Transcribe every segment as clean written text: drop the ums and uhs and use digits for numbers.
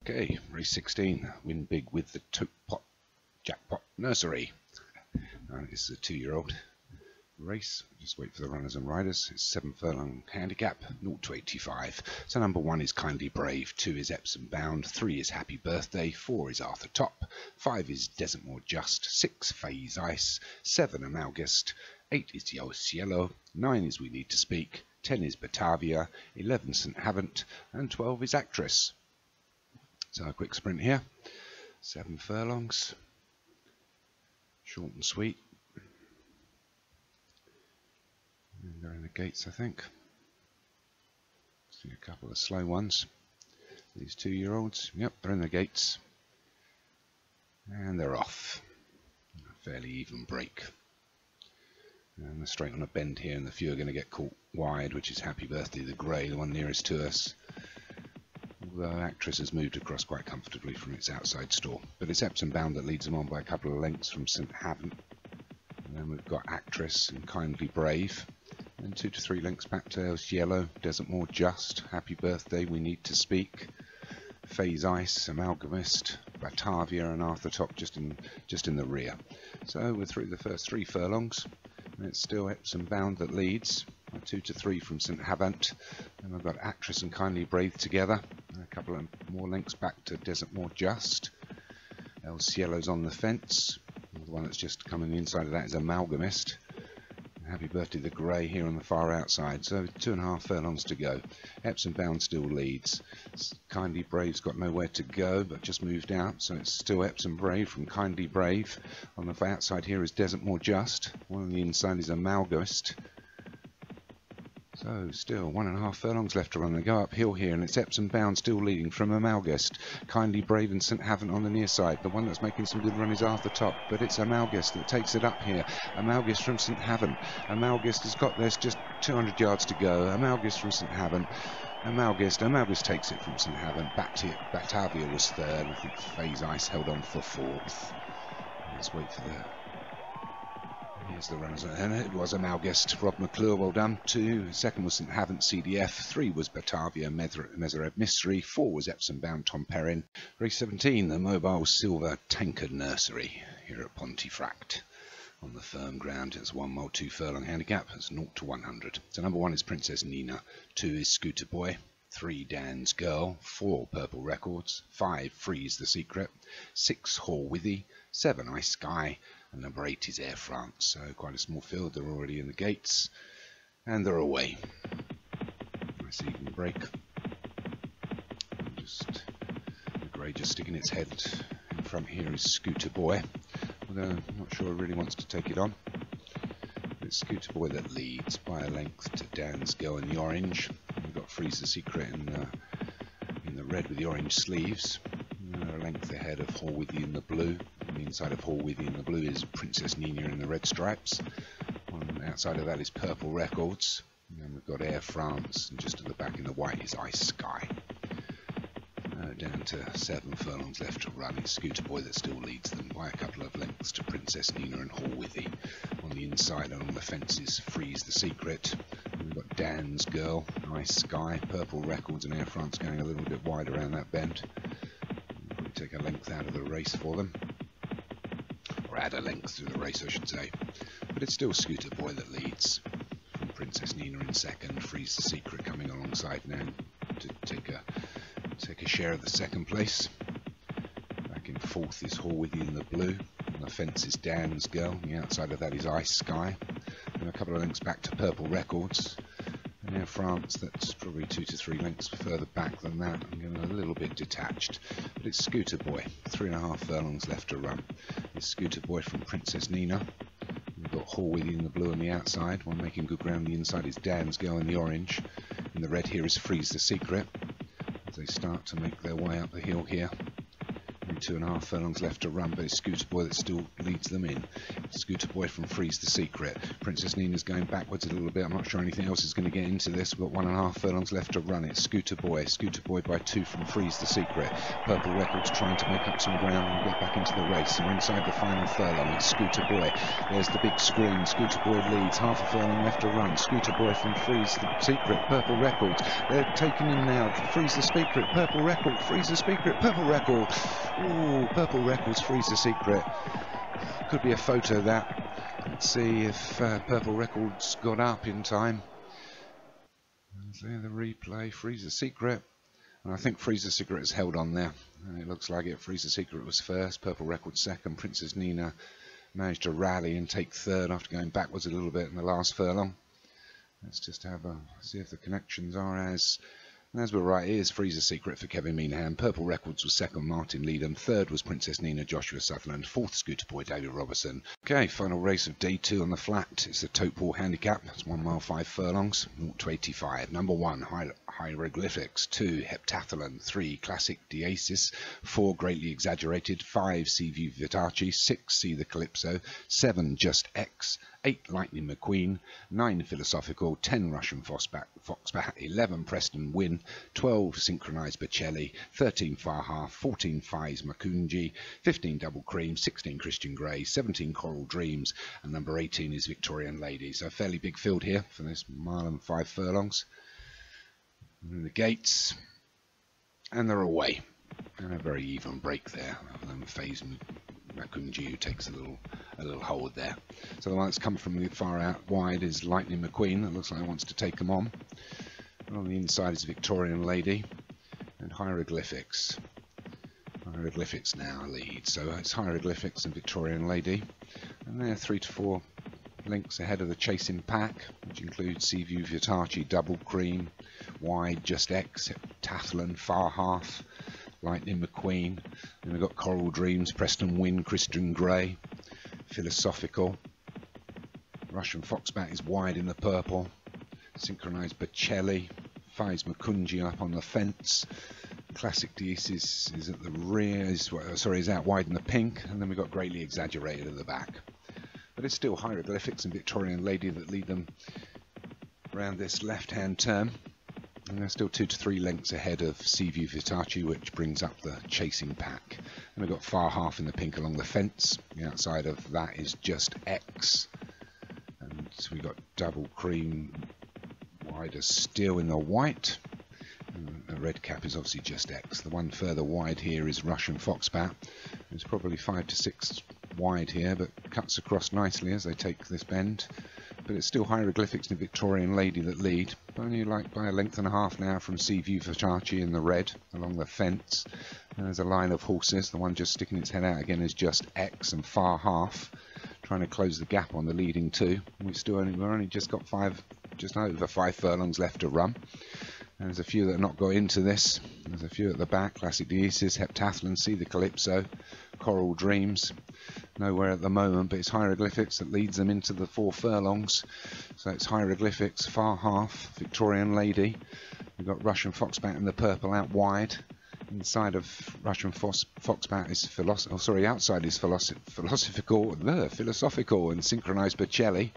Okay, race 16, win big with the Pot Jackpot Nursery. This is a 2-year-old race. Just wait for the runners and riders. It's 7 furlong handicap, 0 to 85. So number 1 is Kindly Brave, 2 is Epsom Bound, 3 is Happy Birthday, 4 is Arthur Top, 5 is Desert More Just, 6 Phase Ice, 7 Amalgast, 8 is Cielo, 9 is We Need to Speak, 10 is Batavia, 11 St Havant, and 12 is Actress. So a quick sprint here, 7 furlongs, short and sweet. And they're in the gates, I think. See a couple of slow ones. These 2-year-olds, yep, they're in the gates. And they're off. A fairly even break. And they're straight on a bend here, and the few are going to get caught wide, which is Happy Birthday, the grey, the one nearest to us. Although Actress has moved across quite comfortably from its outside store. But it's Epsom Bound that leads them on by a couple of lengths from St Havant. And then we've got Actress and Kindly Brave. And 2 to 3 lengths back to Cielo, Desert More Just, Happy Birthday, We Need to Speak, Phase Ice, Amalgamist, Batavia and Arthur Top just in the rear. So we're through the first 3 furlongs. And it's still Epsom Bound that leads. 2 to 3 from St Havant, and we've got Actress and Kindly Brave together, and a couple of more lengths back to Desert More Just. El Cielo's on the fence, the one that's just coming inside of that is Amalgamist. Happy Birthday the grey here on the far outside, so 2.5 furlongs to go. Epsom Bound still leads. Kindly Brave's got nowhere to go but just moved out, so it's still Epsom Brave from Kindly Brave. On the outside here is Desert More Just, one on the inside is Amalgamist. So still 1.5 furlongs left to run. They go uphill here, and it's Epsom Bound still leading from Amalgast. Kindly Brave and St Havant on the near side. The one that's making some good run is Arthur Top, but it's Amalgast that takes it up here. Amalgast from St Havant. Amalgast has got there's just 200 yards to go. Amalgast from St Havant. Amalgast takes it from St Havant. Batavia was third. I think Phase Ice held on for 4th. Let's wait for the... Here's the runners, and it was Amalgast, Rob McClure, well done. 2, second was St Havant, CDF. 3 was Batavia, Meserev Mystery. 4 was Epsom Bound, Tom Perrin. Race 17, the Mobile Silver Tankard Nursery here at Pontefract. On the firm ground, it's 1 mile 2 furlong handicap. It's 0 to 100. So number 1 is Princess Nina. 2 is Scooter Boy. 3 Dan's Girl. 4 Purple Records. 5 Freeze the Secret. 6 Horwithy. 7 Ice Sky. And number 8 is Air France, so quite a small field. They're already in the gates, and they're away. Nice even break. Just the grey just sticking its head in front here is Scooter Boy. Although I'm not sure it really wants to take it on. But it's Scooter Boy that leads by a length to Dan's Girl in the orange. And we've got Freeze the Secret in the red with the orange sleeves. A length ahead of Horwithy in the blue. On the inside of Horwithy in the blue is Princess Nina in the red stripes. On the outside of that is Purple Records. And then we've got Air France, and just at the back in the white is Ice Sky. Down to 7 furlongs left to run. It's Scooter Boy that still leads them by a couple of lengths to Princess Nina and Horwithy. On the inside and on the fences, Freeze the Secret. And we've got Dan's Girl, Ice Sky, Purple Records and Air France going a little bit wide around that bend. Take a length out of the race for them, or add a length to the race I should say, but it's still Scooter Boy that leads from Princess Nina in second. Freeze the Secret coming alongside now to take a share of the second place. Back in 4th is Horwithy in the blue. On the fence is Dan's Girl. On the outside of that is Ice Sky, and a couple of lengths back to Purple Records. And Air France, that's probably 2 to 3 lengths further back than that. I'm getting a little bit detached. But it's Scooter Boy. 3.5 furlongs left to run. It's Scooter Boy from Princess Nina. We've got Horwithy in the blue on the outside. One making good ground. The inside is Dan's Girl in the orange. In the red here is Freeze the Secret. As they start to make their way up the hill here. And 2.5 furlongs left to run, but it's Scooter Boy that still leads them in. Scooter Boy from Freeze the Secret. Princess Nina's going backwards a little bit. I'm not sure anything else is going to get into this. We've got 1.5 furlongs left to run. It's Scooter Boy by 2 from Freeze the Secret. Purple Records trying to make up some ground and get back into the race. We're inside the final furlong. It's Scooter Boy. There's the big screen. Scooter Boy leads. 1/2 furlong left to run. Scooter Boy from Freeze the Secret. Purple Records. They're taking him now. Freeze the Secret. Purple Record. Freeze the Secret. Purple Record. Ooh, Purple Records. Freeze the Secret. Could be a photo that. Let's see if Purple Records got up in time. And there the replay. Freeze the Secret. And I think Freeze the Secret has held on there. And it looks like it. Freeze the Secret was first. Purple Records second. Princess Nina managed to rally and take third after going backwards a little bit in the last furlong. Let's just have a see if the connections are as we're right. Here's Freeze the Secret for Kevin Meanham. Purple Records was second, Martin Leedham. Third was Princess Nina, Joshua Sutherland. Fourth, Scooter Boy, David Robertson. Okay, final race of day 2 on the flat. It's the Topewall Handicap. It's 1 mile 5 furlongs, 0 to 85. Number 1, Hieroglyphics. 2, Heptathlon. 3, Classic Diasis. 4, Greatly Exaggerated. 5, Seaview Vitachi. 6, See the Calypso. 7, Just X. 8, Lightning McQueen. 9, Philosophical. 10, Russian Foxbat. 11, Preston Win. 12, Synchronized Bocelli. 13, Far Half. 14, Fies Makunji. 15, Double Cream. 16, Christian Grey. 17, Coral Dreams. And number 18 is Victorian Lady. So a fairly big field here for this 1 mile and 5 furlongs. And the gates. And they're away. And a very even break there. Fies Makunji, who takes a little hold there. So the one that's come from the far out wide is Lightning McQueen. That looks like it wants to take them on. And on the inside is Victorian Lady and Hieroglyphics. Hieroglyphics now lead. So it's Hieroglyphics and Victorian Lady. And they're 3 to 4 lengths ahead of the chasing pack, which includes Seaview Vitachi, Double Cream, Wide, Just X, Heptathlon, Far Half, Lightning McQueen. Then we've got Coral Dreams, Preston Win, Christian Grey, Philosophical. Russian Foxbat is wide in the purple. Synchronized Bocelli. Fies Makunji up on the fence. Classic Diasis is at the rear, is out wide in the pink. And then we've got Greatly Exaggerated at the back. But it's still Hieroglyphics and Victorian Lady that lead them around this left-hand turn. And they're still 2 to 3 lengths ahead of Seaview Vitachi, which brings up the chasing pack. And we've got Far Half in the pink along the fence. The outside of that is Just X. And so we've got Double Cream wider still in the white. And the red cap is obviously Just X. The one further wide here is Russian Foxbat. It's probably 5 to 6 wide here, but cuts across nicely as they take this bend. But it's still Hieroglyphics and Victorian Lady that lead, only like by a length and a half now from Seaview Vitachi in the red along the fence. And there's a line of horses. The one just sticking its head out again is Just X and Far Half, trying to close the gap on the leading 2. We've only just got just over 5 furlongs left to run. And there's a few that have not got into this. There's a few at the back. Classic Diasis, Heptathlon, See the Calypso, Coral Dreams. Nowhere at the moment, but it's Hieroglyphics that leads them into the 4 furlongs. So it's Hieroglyphics, Far Half, Victorian Lady. We've got Russian Foxbat in the purple out wide. Inside of Russian Foxbat is outside is Philosophical and Synchronized Bocelli.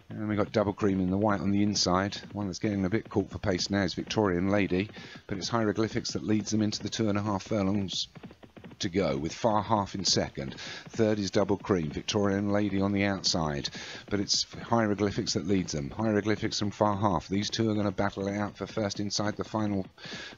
And we've got Double Cream in the white on the inside. One that's getting a bit caught for pace now is Victorian Lady, but it's Hieroglyphics that leads them into the 2.5 furlongs to go, with Far Half in second. Third is Double Cream, Victorian Lady on the outside, but it's Hieroglyphics that leads them. Hieroglyphics and Far Half, these two are going to battle it out for first inside the final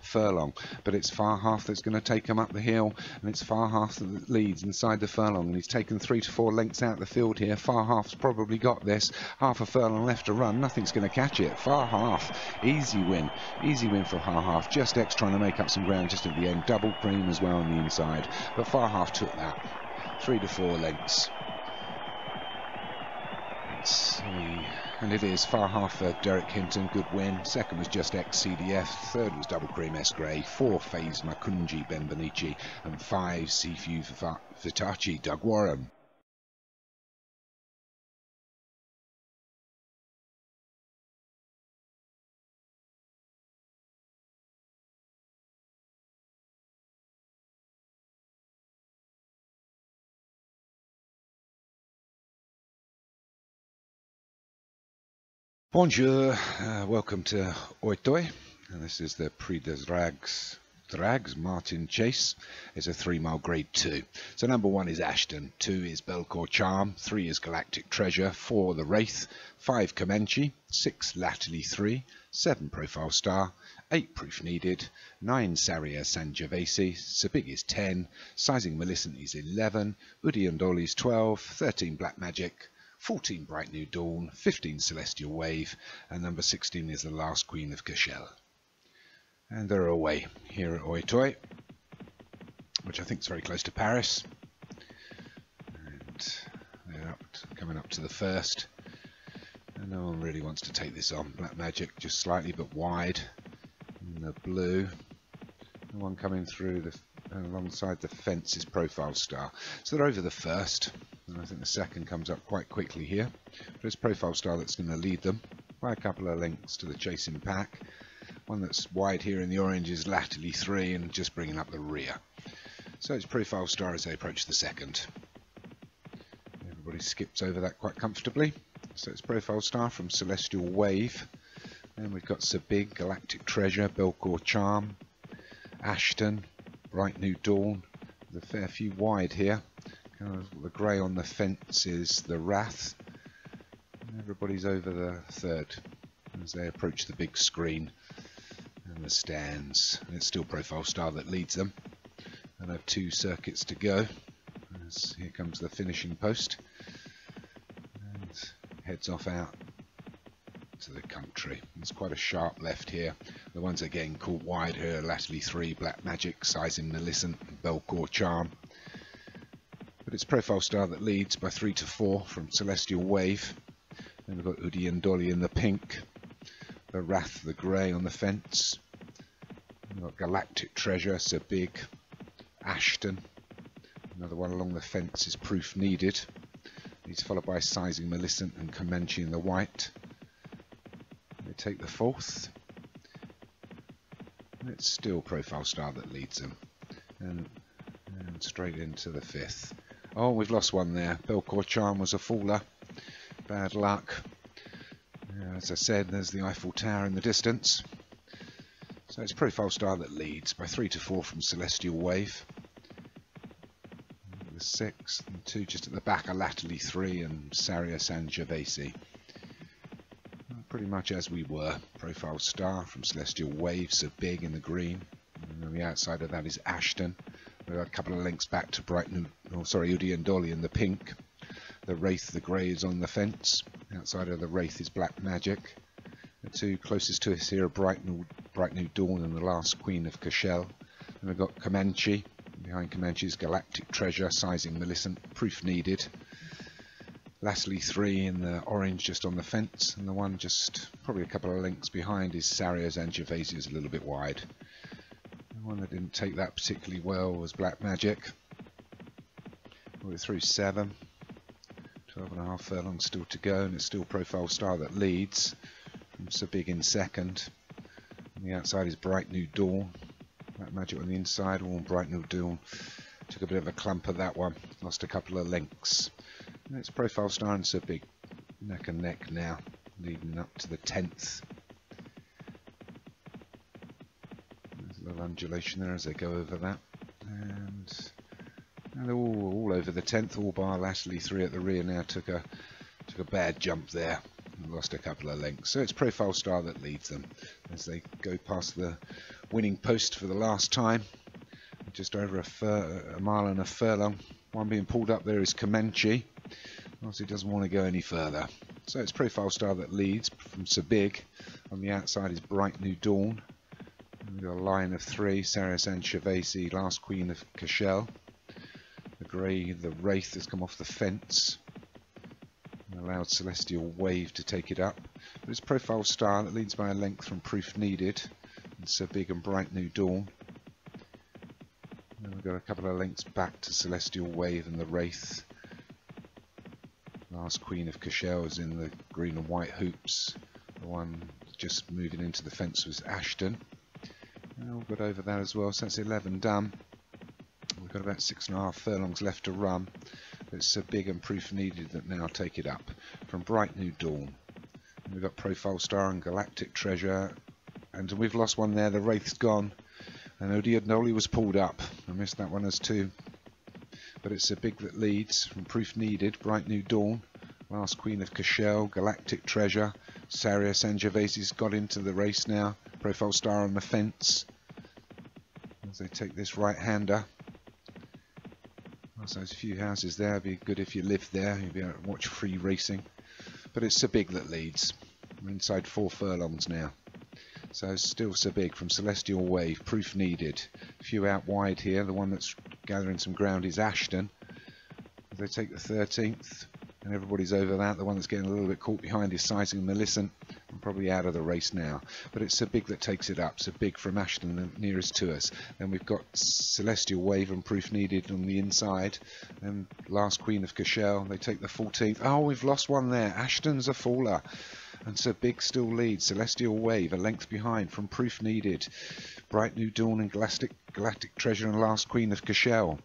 furlong, but it's Far Half that's going to take them up the hill, and it's Far Half that leads inside the furlong, and he's taken 3 to 4 lengths out the field here. Far Half's probably got this. 1/2 furlong left to run, nothing's going to catch it. Far Half, easy win for Far Half. Just X trying to make up some ground just at the end. Double Cream as well on the inside, but Far Half took that. 3 to 4 lengths. Let's see. And it is Far Half for Derek Hinton, good win. Second was Just X CDF. Third was Double Cream S Grey. 4 Fies Makunji Benbonici. And 5 Seaview Vitachi Doug Warren. Bonjour, welcome to Oitoi, and this is the Prix des Drags Martin Chase. It's a 3 mile grade 2. So number 1 is Ashton, 2 is Belcourt Charm, 3 is Galactic Treasure, 4 the Wraith, 5 Comanche, 6 Latterly 3, 7 Profile Star, 8 Proof Needed, 9 Saria Sangiovese, Sabig is 10, Sizing Millicent is 11, Udi and Dolly is 12, 13 Black Magic, 14 Bright New Dawn, 15 Celestial Wave, and number 16 is the Last Queen of Cashel. And they're away here at Oitoi, which I think is very close to Paris. And they're coming up to the first. And no one really wants to take this on. Black Magic just slightly but wide in the blue. The one coming through alongside the fence is Profile Star. So they're over the first. And I think the second comes up quite quickly here. But it's Profile Star that's going to lead them by a couple of lengths to the chasing pack. One that's wide here in the orange is Latterly 3 and just bringing up the rear. So it's Profile Star as they approach the second. Everybody skips over that quite comfortably. So it's Profile Star from Celestial Wave. Then we've got Sabig, Galactic Treasure, Belcourt Charm, Ashton, Bright New Dawn. There's a fair few wide here. The grey on the fence is the Wrath. And everybody's over the third as they approach the big screen and the stands. And it's still Profile Star that leads them. And they have 2 circuits to go. As here comes the finishing post. And heads off out to the country. It's quite a sharp left here. The ones that are getting caught wide here are Latterly 3, Black Magic, Sizing Millicent, Belcourt Charm. But it's Profile Star that leads by 3 to 4 from Celestial Wave. Then we've got Udi and Dolly in the pink, the Wrath, the grey on the fence. We've got Galactic Treasure, Sabig, Ashton. Another one along the fence is Proof Needed. He's followed by Sizing Millicent and Comanche in the white. They take the 4th. And it's still Profile Star that leads them. And straight into the 5th. Oh, we've lost one there. Belcourt Charm was a faller. Bad luck. As I said, there's the Eiffel Tower in the distance. So it's Profile Star that leads by 3 to 4 from Celestial Wave. The 6th and 2 just at the back are Latterly 3 and Saria Sangiovese. Pretty much as we were. Profile Star from Celestial Wave, so big in the green. And on the outside of that is Ashton. We've got a couple of links back to Udi and Dolly in the pink. The Wraith, the grey, is on the fence. Outside of the Wraith is Black Magic. The 2 closest to us here are Bright New Dawn and the Last Queen of Cashel. And we've got Comanche. Behind Comanche is Galactic Treasure, Sizing Millicent, Proof Needed. Latterly 3 in the orange just on the fence. And the one just probably a couple of links behind is Saria Sangiovese, is a little bit wide. The one that didn't take that particularly well was Black Magic. We're through 7. 12.5 furlongs still to go, and it's still Profile Star that leads. From Sabig in second. On the outside is Bright New Dawn. Black Magic on the inside. All Bright New Dawn took a bit of a clump of that one. Lost a couple of lengths. And it's Profile Star and Sabig neck and neck now, leading up to the 10th. A little undulation there as they go over that, and they're all over the 10th, all bar Latterly 3 at the rear now took a bad jump there and lost a couple of lengths. So it's Profile Star that leads them as they go past the winning post for the last time, just over a mile and a furlong. One being pulled up there is Comanche. Obviously doesn't want to go any further. So it's Profile Star that leads from Sabig. On the outside is Bright New Dawn. We've got a line of 3, Saria Sangiovese, Last Queen of Cashel. The grey, the Wraith has come off the fence and allowed Celestial Wave to take it up. But it's Profile Star that leads by a length from Proof Needed and Sabig and Bright New Dawn. And we've got a couple of lengths back to Celestial Wave and the Wraith. Last Queen of Cashel is in the green and white hoops. The one just moving into the fence was Ashton. We've got over that as well, so that's 11 done. We've got about 6.5 furlongs left to run. It's Sabig and Proof Needed that now take it up from Bright New Dawn. We've got Profile Star and Galactic Treasure, and we've lost one there. The Wraith's gone, and Odiadnoli was pulled up. I missed that one as two. But it's a big that leads from Proof Needed, Bright New Dawn, Last Queen of Cashel, Galactic Treasure, Saria Sangiovesi's got into the race now. Profile Star on the fence as they take this right-hander. So there's a few houses there. It'd be good if you lived there. You'd be able to watch free racing. But it's Sir Big that leads. We're inside 4 furlongs now. So still Sir Big from Celestial Wave. Proof Needed. A few out wide here. The one that's gathering some ground is Ashton. They take the 13th. And everybody's over that. The one that's getting a little bit caught behind is Sizing and Millicent. I'm probably out of the race now. But it's Sir Big that takes it up. Sir Big from Ashton, the nearest to us. Then we've got Celestial Wave and Proof Needed on the inside. Then Last Queen of Cashel. They take the 14th. Oh, we've lost one there. Ashton's a faller. And Sir Big still leads. Celestial Wave a length behind from Proof Needed. Bright New Dawn and Galactic Treasure and Last Queen of Cashel.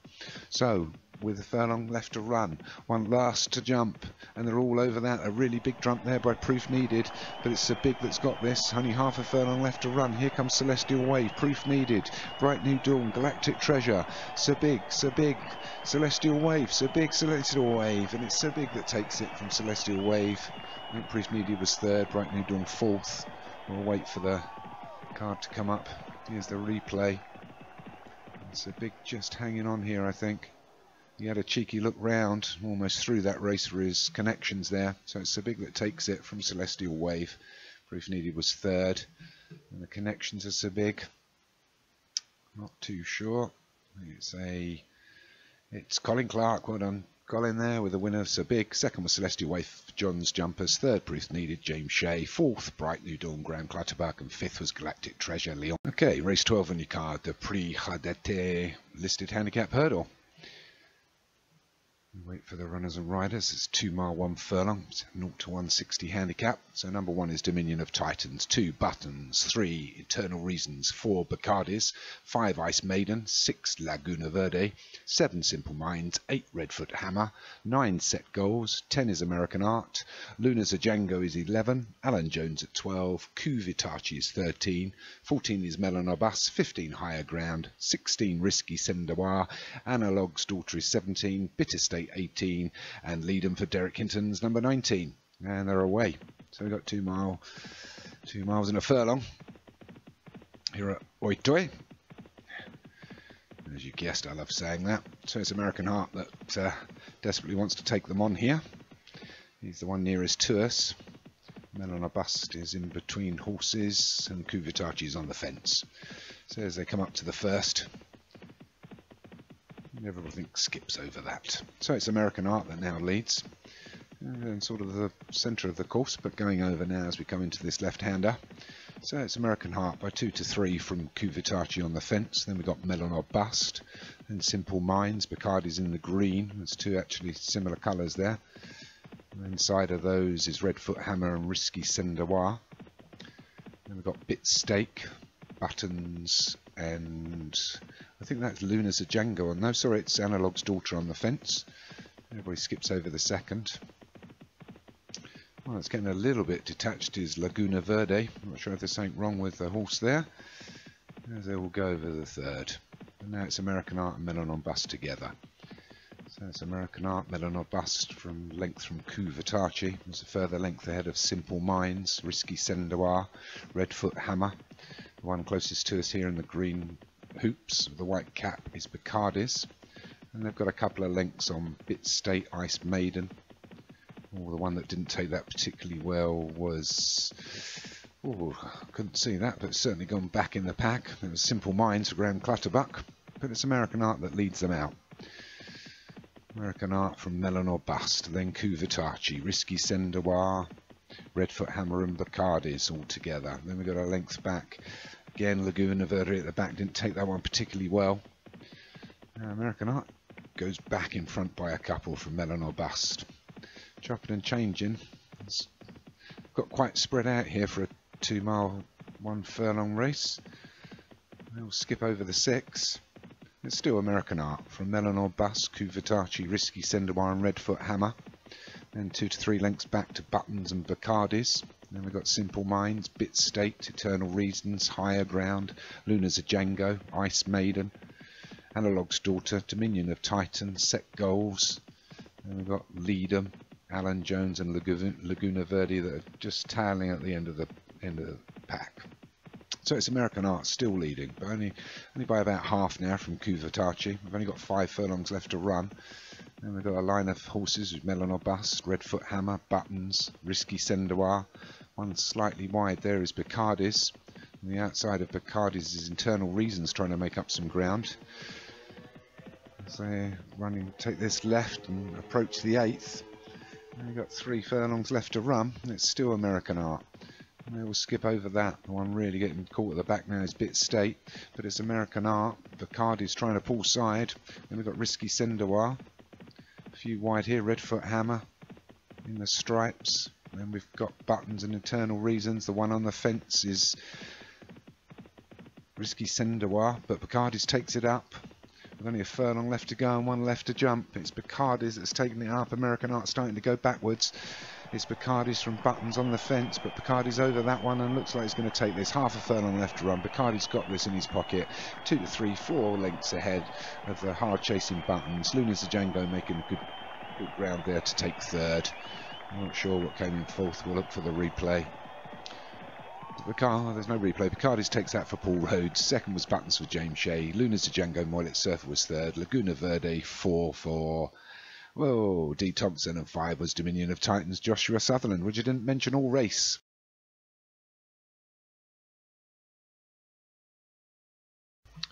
So, with a furlong left to run, one last to jump, and they're all over that. A really big jump there by Proof Needed, but it's Sir Big that's got this. Only half a furlong left to run. Here comes Celestial Wave, Proof Needed, Bright New Dawn, Galactic Treasure, Sir Big, Celestial Wave, Sir Big, Celestial Wave, and it's Sir Big that takes it from Celestial Wave. I think Proof Needed was 3rd, Bright New Dawn 4th. We'll wait for the card to come up. Here's the replay. Sir Big just hanging on here, I think. He had a cheeky look round, almost through that race for his connections there. So it's Sir Big that takes it from Celestial Wave. Proof Needed was 3rd. And the connections are Sir Big. Not too sure. It's Colin Clark. Well done, Colin there with the winner of Sir Big. 2nd was Celestial Wave, John's Jumpers. 3rd, Proof Needed, James Shea. 4th, Bright New Dawn, Graham Clutterbuck. And 5th was Galactic Treasure, Leon. Okay, race 12 on your card. The Prix Hadete listed handicap hurdle. Wait for the runners and riders. It's 2 mile 1 furlong. It's 0 to 160 handicap. So number 1 is Dominion of Titans, 2 Buttons, 3 Eternal Reasons, 4 Bacardis, 5 Ice Maiden, 6 Laguna Verde, 7 Simple Minds, 8 Redfoot Hammer, 9 Set Goals, 10 is American Art, Luna Zajango is 11, Alan Jones at 12, Q Vitachi is 13, 14 is Melanobus, 15 Higher Ground, 16 Risky Sendawa, Analog's Daughter is 17, Bitter State 18, and Leadham for Derek Hinton's number 19, and they're away. So we've got 2 miles and a furlong here at Oitoi. As you guessed, I love saying that. So it's American Heart that desperately wants to take them on here. He's the one nearest to us. Melanobust is in between horses, and Kuvitachi is on the fence. So as they come up to the first, everything skips over that. So it's American Art that now leads. In sort of the centre of the course, but going over now as we come into this left-hander. So it's American Heart by 2 to 3 from Kuvitachi on the fence. Then we've got Melanobust and Simple Minds. Bacardi's in the green. There's 2 actually similar colours there. And inside of those is Redfoot Hammer and Risky Sendawa. Then we've got Bit Steak, Buttons, and I think that's Luna Zajango. No, sorry, it's Analog's Daughter on the fence. Everybody skips over the second. Well, it's getting a little bit detached is Laguna Verde. I'm not sure if there's something wrong with the horse there. As they will go over the third. And now it's American Art and Melanobust together. So it's American Art, Melanobust from length from Kuvitachi. There's a further length ahead of Simple Minds, Risky Sendawa, Redfoot Hammer. The one closest to us here in the green hoops, the white cap, is Bacardi's. And they've got a couple of lengths on Bit State, Ice Maiden. Oh, the one that didn't take that particularly well was... Oh, couldn't see that, but it's certainly gone back in the pack. It was Simple Minds for Graham Clutterbuck, but it's American Art that leads them out. American Art from Melanobust, then Kuvitachi, Risky Sendawa, Redfoot Hammer and Bacardi's all together. Then we've got a length back. Again, Laguna Verde at the back, didn't take that one particularly well. Now American Art goes back in front by a couple from Melanobust. Chopping and changing. It's got quite spread out here for a 2 mile 1 furlong race. We'll skip over the 6. It's still American Art from Melanobust, Kuvitachi, Risky Sendawa and Redfoot Hammer. Then 2 to 3 lengths back to Buttons and Bacardi's. Then we've got Simple Minds, Bit State, Eternal Reasons, Higher Ground, Luna's a Django, Ice Maiden, Analog's Daughter, Dominion of Titan, Set Goals. Then we've got Lead'em, Alan Jones and Laguna Verde that are just tailing at the end of the pack. So it's American Art still leading, but only by about half now from Kuvatachi. We've only got 5 furlongs left to run. Then we've got a line of horses with Melon or Bust, Redfoot Hammer, Buttons, Risky Sendoir. One slightly wide there is Bacardi's. On the outside of Bacardi's is Internal Reasons trying to make up some ground. As they take this left and approach the 8th. We've got 3 furlongs left to run. It's still American Art. They will skip over that. The one really getting caught at the back now is Bit State, but it's American Art. Bacardi's trying to pull side. Then we've got Risky Sendoir. A few wide here, Redfoot Hammer in the stripes. Then we've got Buttons and Eternal Reasons. The one on the fence is Risky Sendoir, but Bacardi's takes it up. With only a furlong left to go and 1 left to jump. It's Bacardi's that's taking it up. American Art starting to go backwards. It's Bacardi's from Buttons on the fence, but Bacardi's over that one and looks like he's going to take this. Half a furlong left to run. Bacardi's got this in his pocket. 2 to 3, 4 lengths ahead of the hard chasing Buttons. Luna's a Django making good ground there to take 3rd. I'm not sure what came in 4th. We'll look for the replay. There's no replay. Bacardi's takes that for Paul Rhodes. 2nd was Buttons for James Shea. Luna's a Django, Moilet Surfer was 3rd. Laguna Verde 4 for... Whoa, D. Thompson, and 5 was Dominion of Titans, Joshua Sutherland, which you didn't mention all race.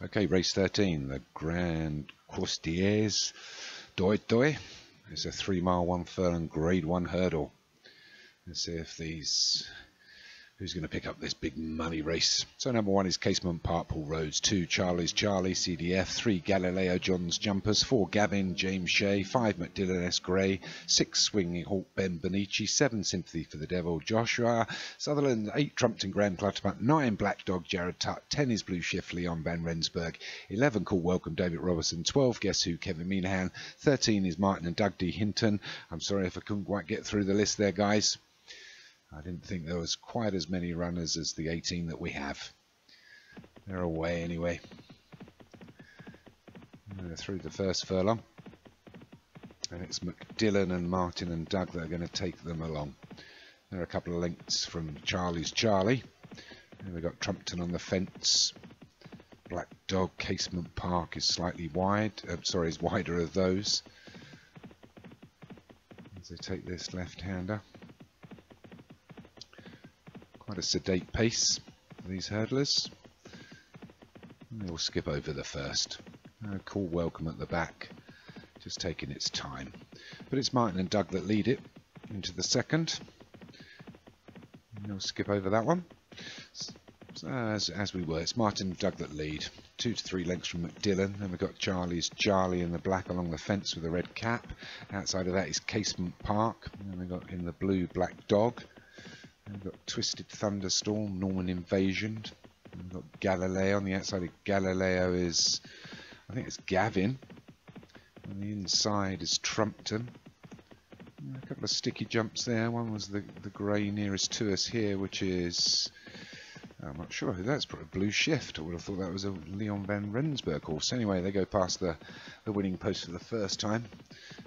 Okay, race 13, the Grand Courtiers Doi. It's a 3 mile, 1 furlong, grade 1 hurdle. Let's see if who's going to pick up this big money race. So number 1 is Casement Park, Paul Rhodes. 2, Charlie's Charlie, CDF. 3, Galileo, John's Jumpers. 4, Gavin, James Shea. 5, McDillan S. Gray. 6, Swinging Hawk, Ben Bonici. 7, Sympathy for the Devil, Joshua Sutherland. 8, Trumpton Grand Clutterbuck. 9, Black Dog, Jared Tutt. 10 is Blue Shift, Leon Van Rensburg. 11, Call Welcome, David Robertson. 12, Guess Who, Kevin Minahan. 13 is Martin and Doug D. Hinton. I'm sorry if I couldn't quite get through the list there, guys. I didn't think there was quite as many runners as the 18 that we have. They're away anyway. They're through the first furlong. And it's McDillan and Martin and Doug that are going to take them along. There are a couple of lengths from Charlie's Charlie. And we've got Trumpton on the fence. Black Dog, Casement Park is slightly wide. Is wider of those. As they take this left-hander. Quite a sedate pace for these hurdlers. And they will skip over the first. Cool Welcome at the back, just taking its time. But it's Martin and Doug that lead it into the second. And they'll skip over that one. So as we were, it's Martin and Doug that lead. 2 to 3 lengths from McDillan. Then we've got Charlie's Charlie in the black along the fence with a red cap. Outside of that is Casement Park. And then we've got in the blue Black Dog. We've got Twisted Thunderstorm, Norman Invasion. We've got Galileo. On the outside of Galileo is, I think it's Gavin. On the inside is Trumpton. A couple of sticky jumps there. One was the grey nearest to us here, which is, I'm not sure who that's, probably Blue Shift. I would have thought that was a Leon Van Rensburg horse. Anyway, they go past the winning post for the first time.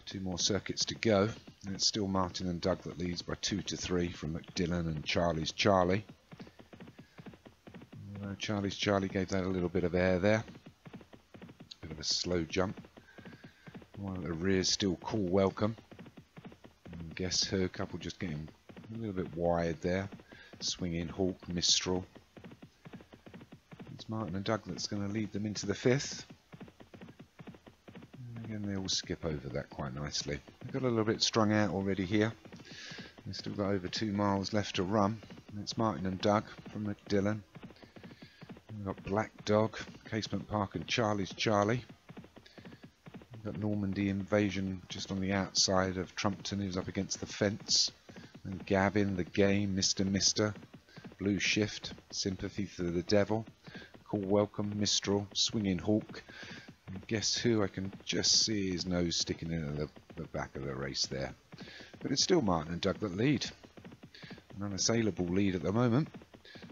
2 more circuits to go. And it's still Martin and Doug that leads by 2 to 3 from McDillan and Charlie's Charlie. Charlie's Charlie gave that a little bit of air there. Bit of a slow jump. One at the rear still Cool Welcome. And Guess Who, a couple just getting a little bit wide there. Swinging Hawk, Mistral. It's Martin and Doug that's going to lead them into the 5th. And they all skip over that quite nicely. They've got a little bit strung out already here. They've still got over 2 miles left to run. And it's Martin and Doug from McDillan. We've got Black Dog, Casement Park and Charlie's Charlie. We've got Normandy Invasion just on the outside of Trumpton, who's up against the fence. And Gavin, The Game, Mr. Blue Shift, Sympathy for the Devil. Call Welcome, Mistral, Swinging Hawk. And Guess Who, I can just see his nose sticking into the back of the race there. But it's still Martin and Doug that lead. An unassailable lead at the moment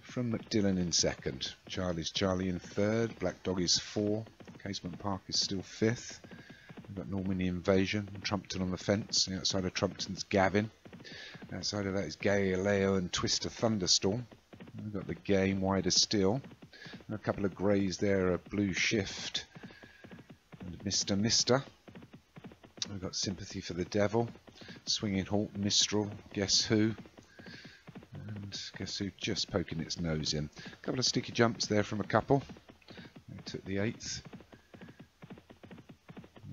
from McDillan in second. Charlie's Charlie in third. Black Dog is 4. Casement Park is still 5th. We've got Normandy Invasion and Trumpton on the fence. Outside of Trumpton's Gavin. Outside of that is Galileo and Twister Thunderstorm. We've got the Game Wider Still. And a couple of greys there, a Blue Shift and Mr. Mister. We've got Sympathy for the Devil, Swinging Hawk, Mistral, Guess Who. And Guess Who just poking its nose in. A couple of sticky jumps there from a couple. They took the 8th.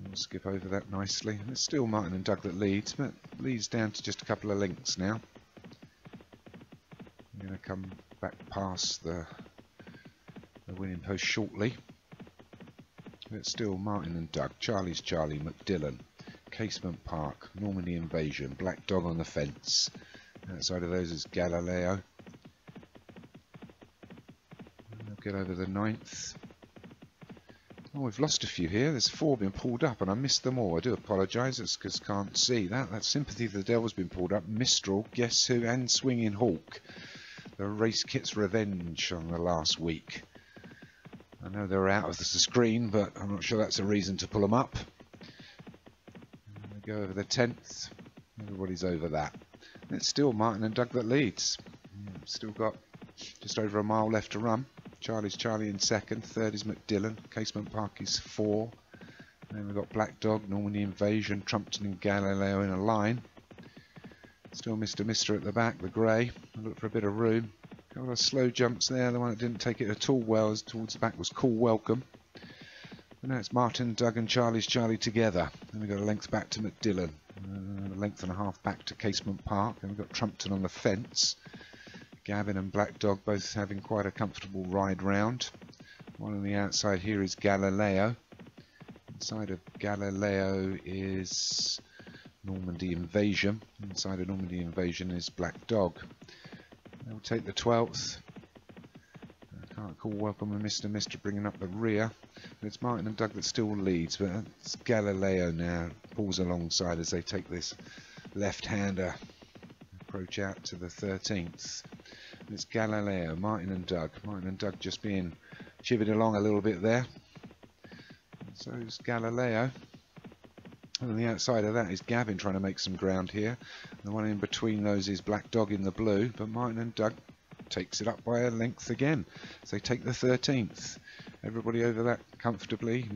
We'll skip over that nicely. And it's still Martin and Doug that leads, but leads down to just a couple of lengths now. We're going to come back past the winning post shortly. But still Martin and Doug, Charlie's Charlie, McDillan, Casement Park, Normandy Invasion, Black Dog on the fence. Outside of those is Galileo. We'll get over the 9th. Oh, we've lost a few here. There's 4 been pulled up and I missed them all. I do apologise, it's because I can't see that. That Sympathy for the Devil's been pulled up. Mistral, Guess Who and Swinging Hawk. The Race Kit's Revenge on the last week. I know they're out of the screen, but I'm not sure that's a reason to pull them up. We go over the 10th. Everybody's over that. And it's still Martin and Doug that leads. Still got just over a mile left to run. Charlie's Charlie in second. Third is McDillan. Casement Park is 4. And then we've got Black Dog, Normandy Invasion, Trumpton and Galileo in a line. Still Mr. Mister at the back, the grey. Look for a bit of room. A couple of slow jumps there. The one that didn't take it at all well towards the back was Cool Welcome. And now it's Martin, Doug and Charlie's Charlie together. Then we've got a length back to McDillan. A length and a half back to Casement Park. And we've got Trumpton on the fence. Gavin and Black Dog both having quite a comfortable ride round. One on the outside here is Galileo. Inside of Galileo is Normandy Invasion. Inside of Normandy Invasion is Black Dog. They'll take the 12th. I can't call Welcome and Mr. Mister bringing up the rear. But it's Martin and Doug that still leads, but it's Galileo now pulls alongside as they take this left-hander. Approach out to the 13th. And it's Galileo, Martin and Doug. Martin and Doug just being chivied along a little bit there. And so is Galileo. And on the outside of that is Gavin trying to make some ground here. The one in between those is Black Dog in the blue, but Martin and Doug takes it up by a length again. So they take the 13th. Everybody over that comfortably.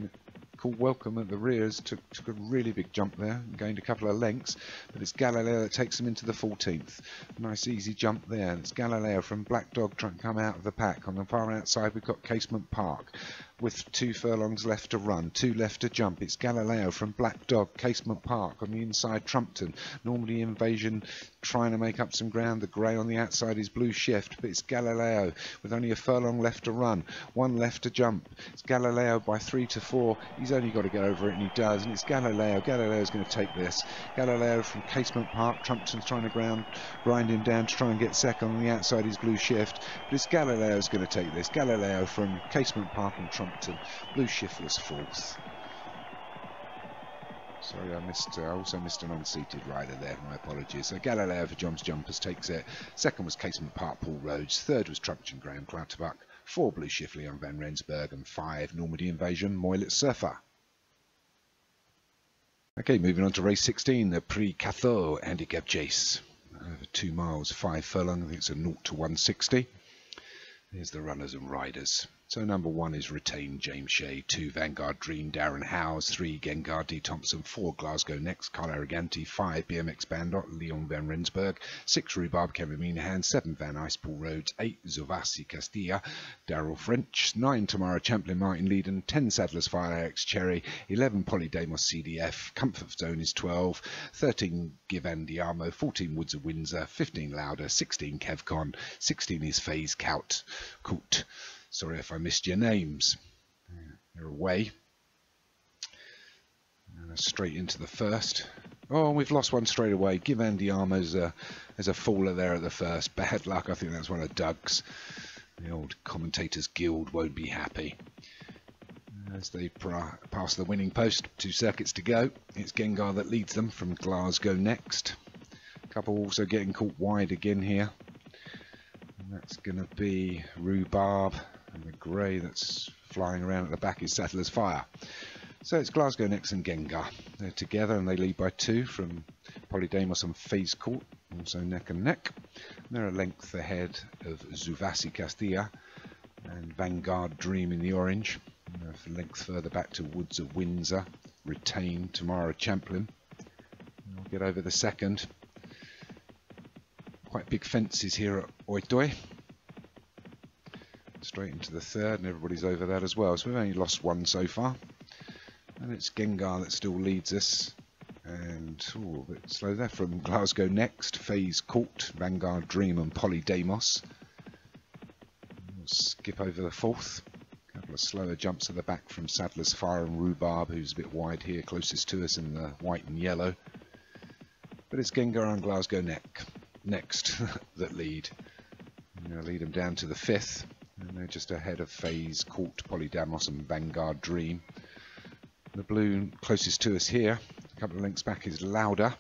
Cool Welcome at the rears took a really big jump there and gained a couple of lengths, but it's Galileo that takes them into the 14th. Nice easy jump there, and it's Galileo from Black Dog trying to come out of the pack. On the far outside we've got Casement Park with 2 furlongs left to run, 2 left to jump. It's Galileo from Black Dog, Casement Park on the inside, Trumpton, Normandy Invasion trying to make up some ground. The grey on the outside is Blue Shift, but it's Galileo with only a furlong left to run, 1 left to jump. It's Galileo by 3 to 4. He's only got to get over it, and he does, and it's Galileo. Galileo's going to take this. Galileo from Casement Park. Trumpton's trying to grind him down to try and get second. On the outside is Blue Shift, but it's Galileo's going to take this. Galileo from Casement Park and Trumpton. Blue Shift was 4th. Sorry, I also missed an unseated rider there. My apologies. So Galileo for John's Jumpers takes it. Second was Casement Park, Paul Rhodes. Third was Trumpton, Graham Clutterbuck. 4 Blue Shift, Leon van Rensburg. And 5 Normandy Invasion, Moylet Surfer. Okay, moving on to race 16, the Prix Cathot handicap chase. Over 2 miles, 5 furlong. I think it's a 0 to 160. Here's the runners and riders. So number 1 is Retain James Shea, 2 Vanguard Dream Darren Howes, 3 Gengar D Thompson, 4 Glasgow Next Carl Arroganti, 5 BMX Bandot Leon van Rensburg, 6 Rhubarb Kevin Minahan, 7 Van Ice Paul Rhodes, 8 Zovasi Castilla Daryl French, 9 Tamara Champlin Martin Leeden, 10 Sadler's Fire X Cherry, 11 Polydamos CDF, Comfort Zone is 12, 13 Give Andiamo, 14 Woods of Windsor, 15 Louder, 16 Kevcon, 16 is Phase Cout. Sorry if I missed your names. They're away. Straight into the first. Oh, we've lost one straight away. Give Andiamo as a faller there at the first. Bad luck. I think that's one of Doug's. The old Commentators Guild won't be happy. As they pass the winning post, 2 circuits to go. It's Gengar that leads them from Glasgow Next. A couple also getting caught wide again here. And that's going to be Rhubarb, and the grey that's flying around at the back is Saddler's Fire. So it's Glasgow Next and Gengar. They're together and they lead by 2 from Polydamos and Phase Court, also neck and neck. And they're a length ahead of Zuvasi Castilla and Vanguard Dream in the orange. And a length further back to Woods of Windsor, Retain, Tamara Champlin. And we'll get over the second. Quite big fences here at Oitoi. Straight into the third, and everybody's over that as well. So we've only lost 1 so far. And it's Gengar that still leads us. And a bit slow there from Glasgow Next, Phase Court, Vanguard Dream and Polydamos. We'll skip over the 4th. A couple of slower jumps at the back from Saddler's Fire and Rhubarb, who's a bit wide here, closest to us in the white and yellow. But it's Gengar and Glasgow Next that lead. I'm going to lead them down to the 5th. And they're just ahead of Phase Court, Polydamos and Vanguard Dream. The blue closest to us here, a couple of lengths back, is Louder.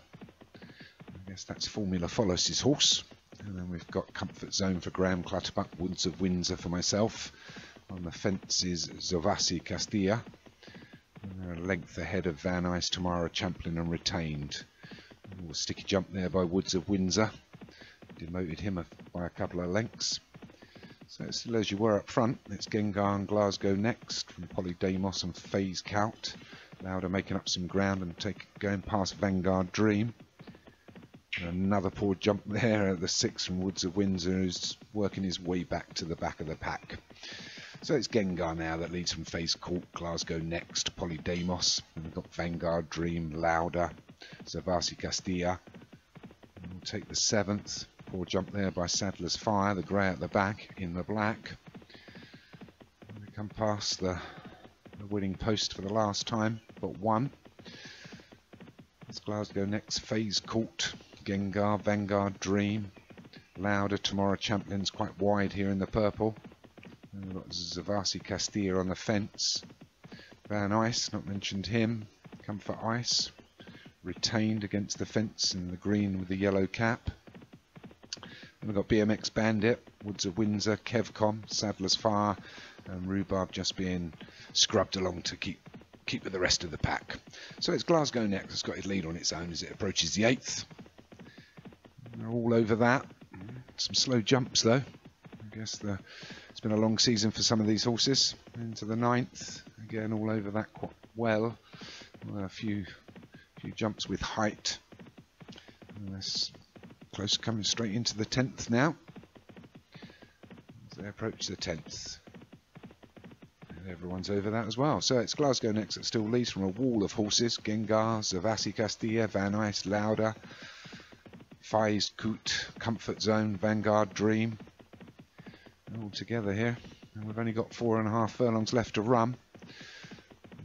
I guess that's Formula Follows' horse. And then we've got Comfort Zone for Graham Clutterbuck, Woods of Windsor for myself. On the fence is Zovasi Castilla. And they're a length ahead of Van Ice, Tamara Champlin and Retained. A sticky jump there by Woods of Windsor. Demoted him by a couple of lengths. So it's still as you were up front. It's Gengar and Glasgow Next from Polydamos and Phase Court. Louder making up some ground and going past Vanguard Dream. And another poor jump there at the 6th from Woods of Windsor, who's working his way back to the back of the pack. So it's Gengar now that leads from Phase Court, Glasgow Next, Polydamos. And we've got Vanguard Dream, Louder, Zovasi Castilla. And we'll take the 7th. Poor jump there by Saddler's Fire, the grey at the back in the black. And we come past the winning post for the last time, but 1. It's Glasgow Next, Phase Court, Gengar, Vanguard Dream, Louder, Tamara Champlin's quite wide here in the purple. And we've got Zovasi Castilla on the fence. Van Ice, not mentioned him. Comfort Ice, Retained against the fence in the green with the yellow cap. And we've got BMX Bandit, Woods of Windsor, Kevcom, Saddler's Fire, and Rhubarb just being scrubbed along to keep with the rest of the pack. So it's Glasgow Next that's got his lead on its own as it approaches the 8th. They're all over that. Some slow jumps though. I guess it's been a long season for some of these horses. Into the 9th, again all over that quite well. A few jumps with height. And that's close, coming straight into the 10th now. As they approach the 10th. And everyone's over that as well. So it's Glasgow Next that still leads from a wall of horses. Gengar, Zovasi Castilla, Van Ice, Louder, Phase Court, Comfort Zone, Vanguard Dream. All together here. And we've only got 4.5 furlongs left to run.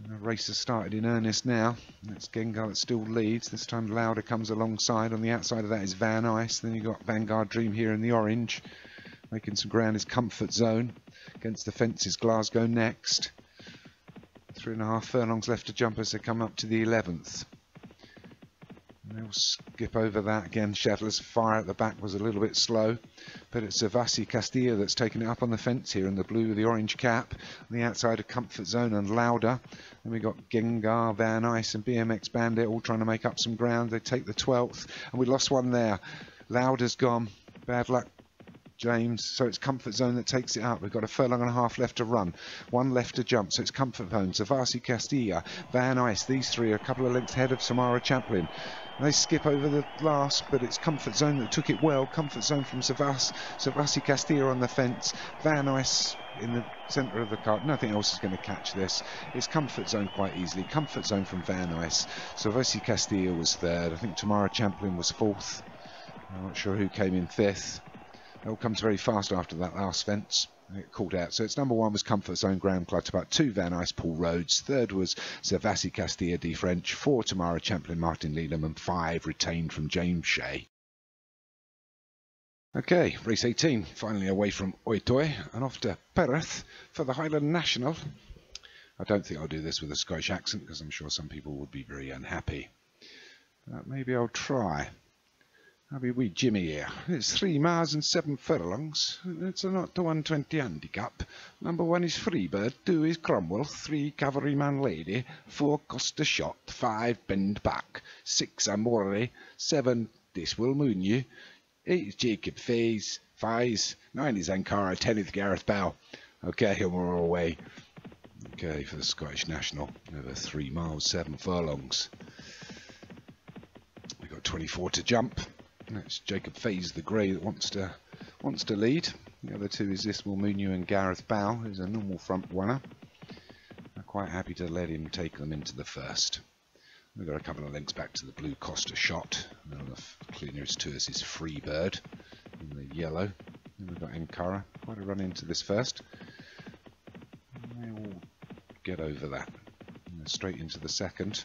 The race has started in earnest now. It's Gengar that still leads. This time Louder comes alongside. On the outside of that is Van Ice. Then you've got Vanguard Dream here in the orange. Making some ground is Comfort Zone. Against the fence is Glasgow Next. 3.5 furlongs left to jump as they come up to the 11th. And they'll skip over that again. Saddler's Fire at the back was a little bit slow. But it's Zovasi Castilla that's taken it up on the fence here in the blue with the orange cap. On the outside of Comfort Zone and Louder. Then we've got Gengar, Van Ice and BMX Bandit all trying to make up some ground. They take the 12th. And we lost one there. Louder's gone. Bad luck, James. So it's Comfort Zone that takes it up. We've got 1.5 furlongs left to run. 1 left to jump. So it's Comfort Zone, Zovasi Castilla, Van Ice. These three are a couple of lengths ahead of Tamara Champlin. They skip over the last, but it's Comfort Zone that took it well. Comfort Zone from Zovasi Castilla on the fence. Van Ice in the centre of the cart. Nothing else is going to catch this. It's Comfort Zone quite easily. Comfort Zone from Van Ice. Zovasi Castilla was 3rd. I think Tamara Champlin was 4th. I'm not sure who came in 5th. It all comes very fast after that last fence. It called out. So it's number 1 was Comfort Zone, Graham Clutterbuck. 2 Van Ice, Paul Rhodes. 3rd was Zovasi Castilla, D French. 4 Tamara Champlin, Martin Leland. And 5 Retained from James Shea. Okay, race 18, finally away from Oitoi and off to Perth for the Highland National. I don't think I'll do this with a Scottish accent because I'm sure some people would be very unhappy. But maybe I'll try. I'll be wee Jimmy here. It's 3 miles and 7 furlongs. It's not the 120 handicap. Number 1 is Freebird, 2 is Cromwell, 3 Cavalryman Lady, 4 Costa Shot, 5 Bend Back, 6 Amore, 7 This Will Moon You, 8 is Jacob Faze, 5 9 is Ankara, 10 is Gareth Bell. Okay, and we're all away. Okay, for the Scottish National, over 3 miles 7 furlongs. We've got 24 to jump. That's Jacob Faze, the grey, that wants to lead. The other 2 is This Will Moon You and Gareth Bow, who's a normal front runner. I'm quite happy to let him take them into the first. We've got a couple of lengths back to the blue Costa Shot. And the nearest to us is Freebird in the yellow. And we've got Ankara. Quite a run into this first. And they all get over that. And straight into the second.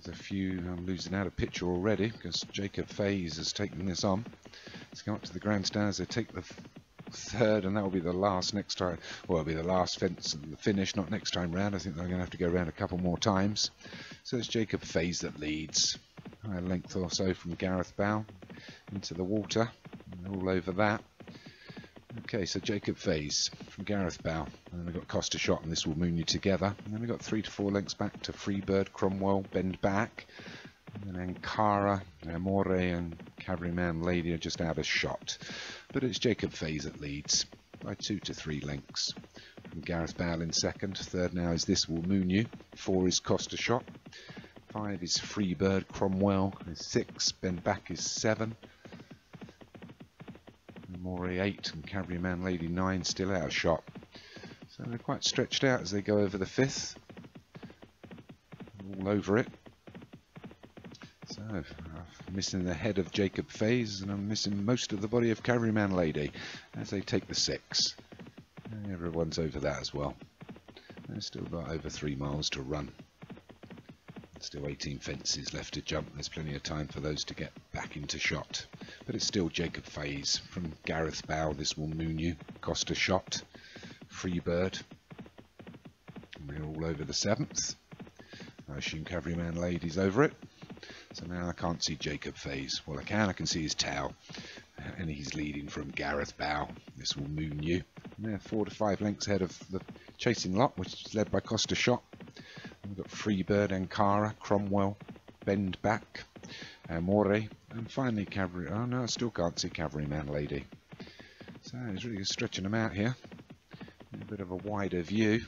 There's a few, I'm losing out of picture already because Jacob Faze has taken this on. Let's go up to the grandstands. They take the third, and that will be the last next time. Well, it'll be the last finish, not next time round. I think they're going to have to go around a couple more times. So it's Jacob Faze that leads. A length or so from Gareth Bow into the water. And all over that. Okay, so Jacob Faze from Gareth Bow, and then we've got Costa Shot and This Will Moon You together, and then we've got 3 to 4 lengths back to Freebird, Cromwell, Bend Back, and then Ankara, Amore and Cavalryman Lady are just out of shot. But it's Jacob Faze that leads by 2 to 3 lengths. From Gareth Bow in second, third now is This Will Moon You, 4 is Costa Shot, 5 is Freebird, Cromwell is 6, Bend Back is 7, Amore 8 and Cavalryman Lady 9 still out of shot. So they're quite stretched out as they go over the 5th. All over it. So I'm missing the head of Jacob Faze, and I'm missing most of the body of Cavalryman Lady as they take the 6. And everyone's over that as well. They've still got over 3 miles to run. Still 18 fences left to jump. There's plenty of time for those to get back into shot. But it's still Jacob Faze from Gareth Bow, This Will Moon You, Costa Shot, Freebird. And we're all over the 7th. I assume Cavalryman Lady's over it. So now I can't see Jacob Faze. Well, I can see his tail. And he's leading from Gareth Bow, This Will Moon You. And they're 4 to 5 lengths ahead of the chasing lot, which is led by Costa Shot. We've got Freebird, Ankara, Cromwell, Bend Back, Amore, and finally Cavalry. Oh no, I still can't see Cavalryman Lady. So he's really stretching them out here. A bit of a wider view.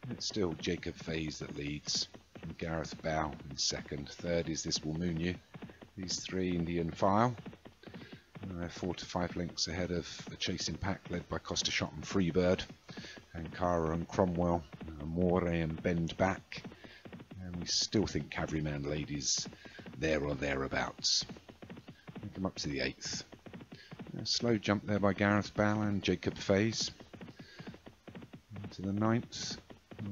It's still Jacob Faze that leads. And Gareth Bow in second. Third is This Will Moon You. These 3 Indian file. And they're 4 to 5 lengths ahead of the chasing pack led by Costa Shot and Freebird. Ankara and Cromwell, Amore and Bend Back, and we still think Cavalryman Lady's there or thereabouts. We come up to the 8th. A slow jump there by Gareth Bow and Jacob Faze. To the 9th.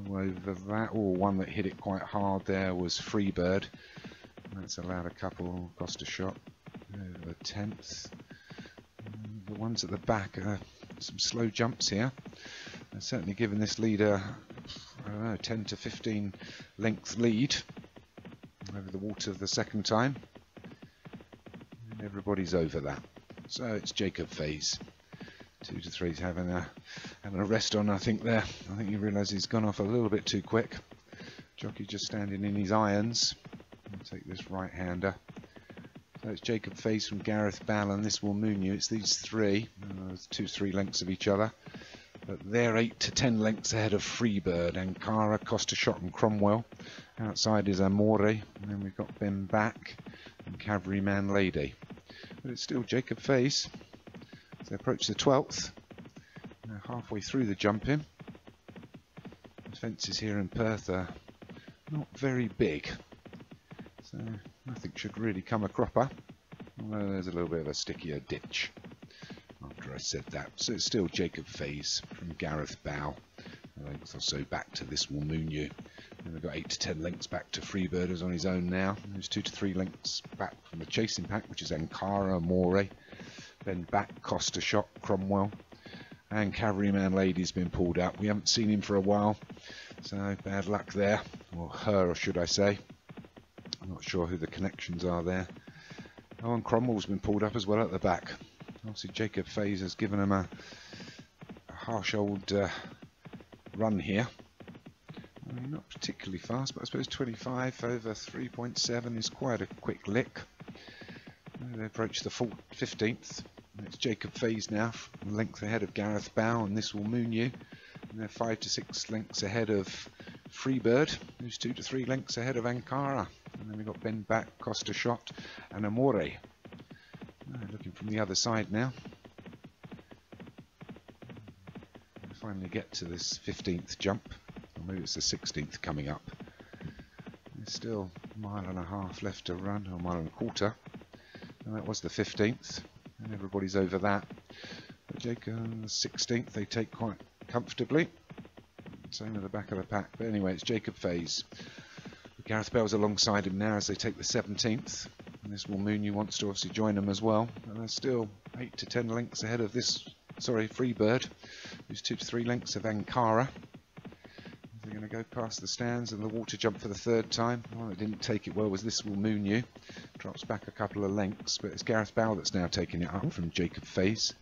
Over that, one that hit it quite hard there was Freebird. That's allowed a couple. Costa Shot over the 10th. The ones at the back are some slow jumps here. They're certainly given this leader, I don't know, 10 to 15 length lead over the water the second time. And everybody's over that. So it's Jacob Faze. 2 to 3's having a rest on, I think, there. I think you realise he's gone off a little bit too quick. Jockey just standing in his irons. I'll take this right-hander. So it's Jacob Faze from Gareth Bow and This Will Moon You. It's these 3, 2-3 lengths of each other. But they're 8 to 10 lengths ahead of Freebird, Ankara, Costa Shot and Cromwell. Outside is Amore, and then we've got Bend Back and Cavalryman Lady. But it's still Jacob Faze. As they approach the 12th, they're halfway through the jumping. The fences here in Perth are not very big, so nothing should really come a cropper. Although there's a little bit of a stickier ditch. After I said that, so it's still Jacob Faze from Gareth Bow, a length or so back to This Will Moon You. And we've got 8 to 10 lengths back to Freebird, who's on his own now. And there's 2 to 3 lengths back from the chasing pack, which is Ankara, Amore, Bend Back, Costa Shot, Cromwell, and Cavalryman Lady's been pulled out. We haven't seen him for a while, so bad luck there, or her, should I say. I'm not sure who the connections are there. Oh, and Cromwell's been pulled up as well at the back. Obviously Jacob Fays has given him a harsh old run here. I mean, not particularly fast, but I suppose 25 over 3.7 is quite a quick lick. They approach the full 15th. It's Jacob Fays now, a length ahead of Gareth Bow, and this will moon you. And they're 5 to 6 lengths ahead of Freebird, who's 2 to 3 lengths ahead of Ankara. And then we've got Bend Back, Costa Shot, and Amore. Looking from the other side now. We finally get to this 15th jump. Or maybe it's the 16th coming up. There's still a mile and a half left to run, or a mile and a quarter. And that was the 15th. And everybody's over that. But Jake on the 16th they take quite comfortably. Same at the back of the pack. But anyway, it's Jacob Fays. Gareth Bell's alongside him now as they take the 17th. And this will moon you wants to obviously join them as well. And they're still 8 to 10 lengths ahead of this, Freebird, who's 2 to 3 lengths of Ankara. They're going to go past the stands and the water jump for the third time. The one that didn't take it well was this will moon you. Drops back a couple of lengths, but it's Gareth Bow that's now taking it up from Jacob Fays.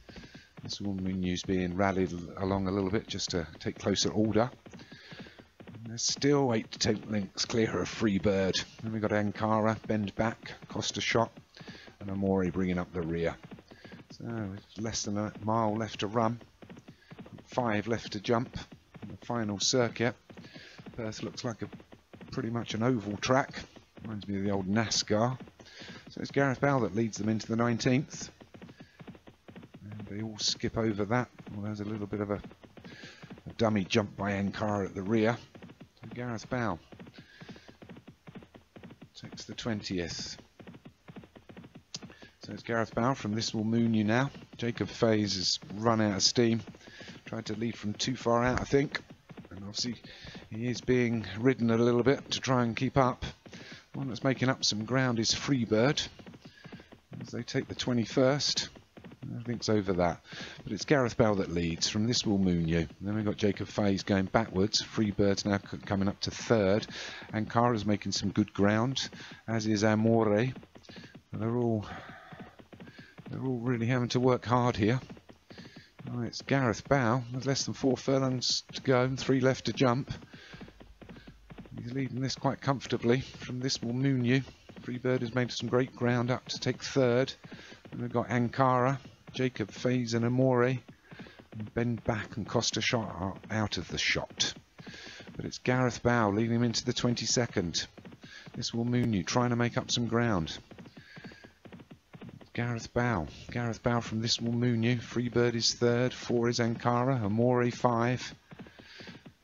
This will moon you's being rallied along a little bit just to take closer order. And there's still 8 to 10 lengths clear of Freebird. Then we've got Ankara, Bend Back, Costa Shot, and Amore bringing up the rear. So with less than a mile left to run, 5 left to jump in the final circuit. Perth looks like pretty much an oval track. Reminds me of the old NASCAR. So it's Gareth Bow that leads them into the 19th. And they all skip over that. Well, there's a little bit of a dummy jump by Ankara at the rear. So Gareth Bow takes the 20th. So it's Gareth Bow from This Will Moon You now. Jacob Fays has run out of steam. Tried to lead from too far out, I think. And obviously he is being ridden a little bit to try and keep up. One that's making up some ground is Freebird. As they take the 21st. Everything's over that. But it's Gareth Bell that leads from This Will Moon You. And then we've got Jacob Fays going backwards. Freebird's now coming up to 3rd. Ankara's making some good ground, as is Amore. They're all really having to work hard here. Oh, it's Gareth Bow with less than 4 furlongs to go and 3 left to jump. He's leading this quite comfortably from This Will Moon You. Freebird has made some great ground up to take 3rd. And we've got Ankara, Jacob Fays and Amore. And Bend Back and Costa Shot are out of the shot. But it's Gareth Bow leading him into the 22nd. This Will Moon You trying to make up some ground. Gareth Bow from This Will Moon You. Freebird is 3rd, 4 is Ankara, Amore 5.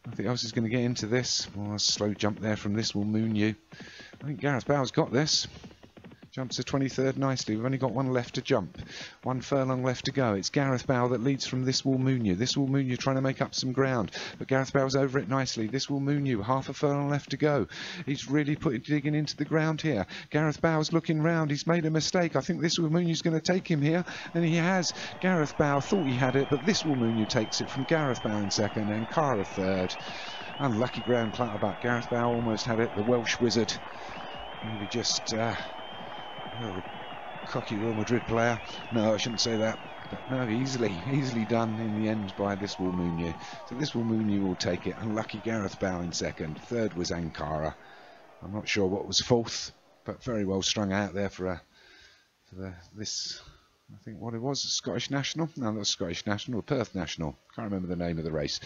Nothing else is going to get into this. Well, a slow jump there from This Will Moon You. I think Gareth Bow's got this. Jumps to 23rd nicely. We've only got 1 left to jump. 1 furlong left to go. It's Gareth Bow that leads from This Will Moon You. This Will Moon You trying to make up some ground. But Gareth Bow's over it nicely. This Will Moon You. Half a furlong left to go. He's really digging into the ground here. Gareth Bow's looking round. He's made a mistake. I think This Will Moon You's going to take him here. And he has. Gareth Bow thought he had it, but This Will Moon You takes it from Gareth Bow in 2nd and Ankara 3rd. Unlucky ground clutterback. Gareth Bow almost had it. The Welsh wizard. Maybe just... cocky Real Madrid player. No, I shouldn't say that. But no, easily done in the end by This Will Moon You. So This Will Moon You will take it. Unlucky Gareth Bow in 2nd. 3rd was Ankara. I'm not sure what was 4th, but very well strung out there for this. I think what it was, Scottish National? No, that was Scottish National, Perth National. Can't remember the name of the race.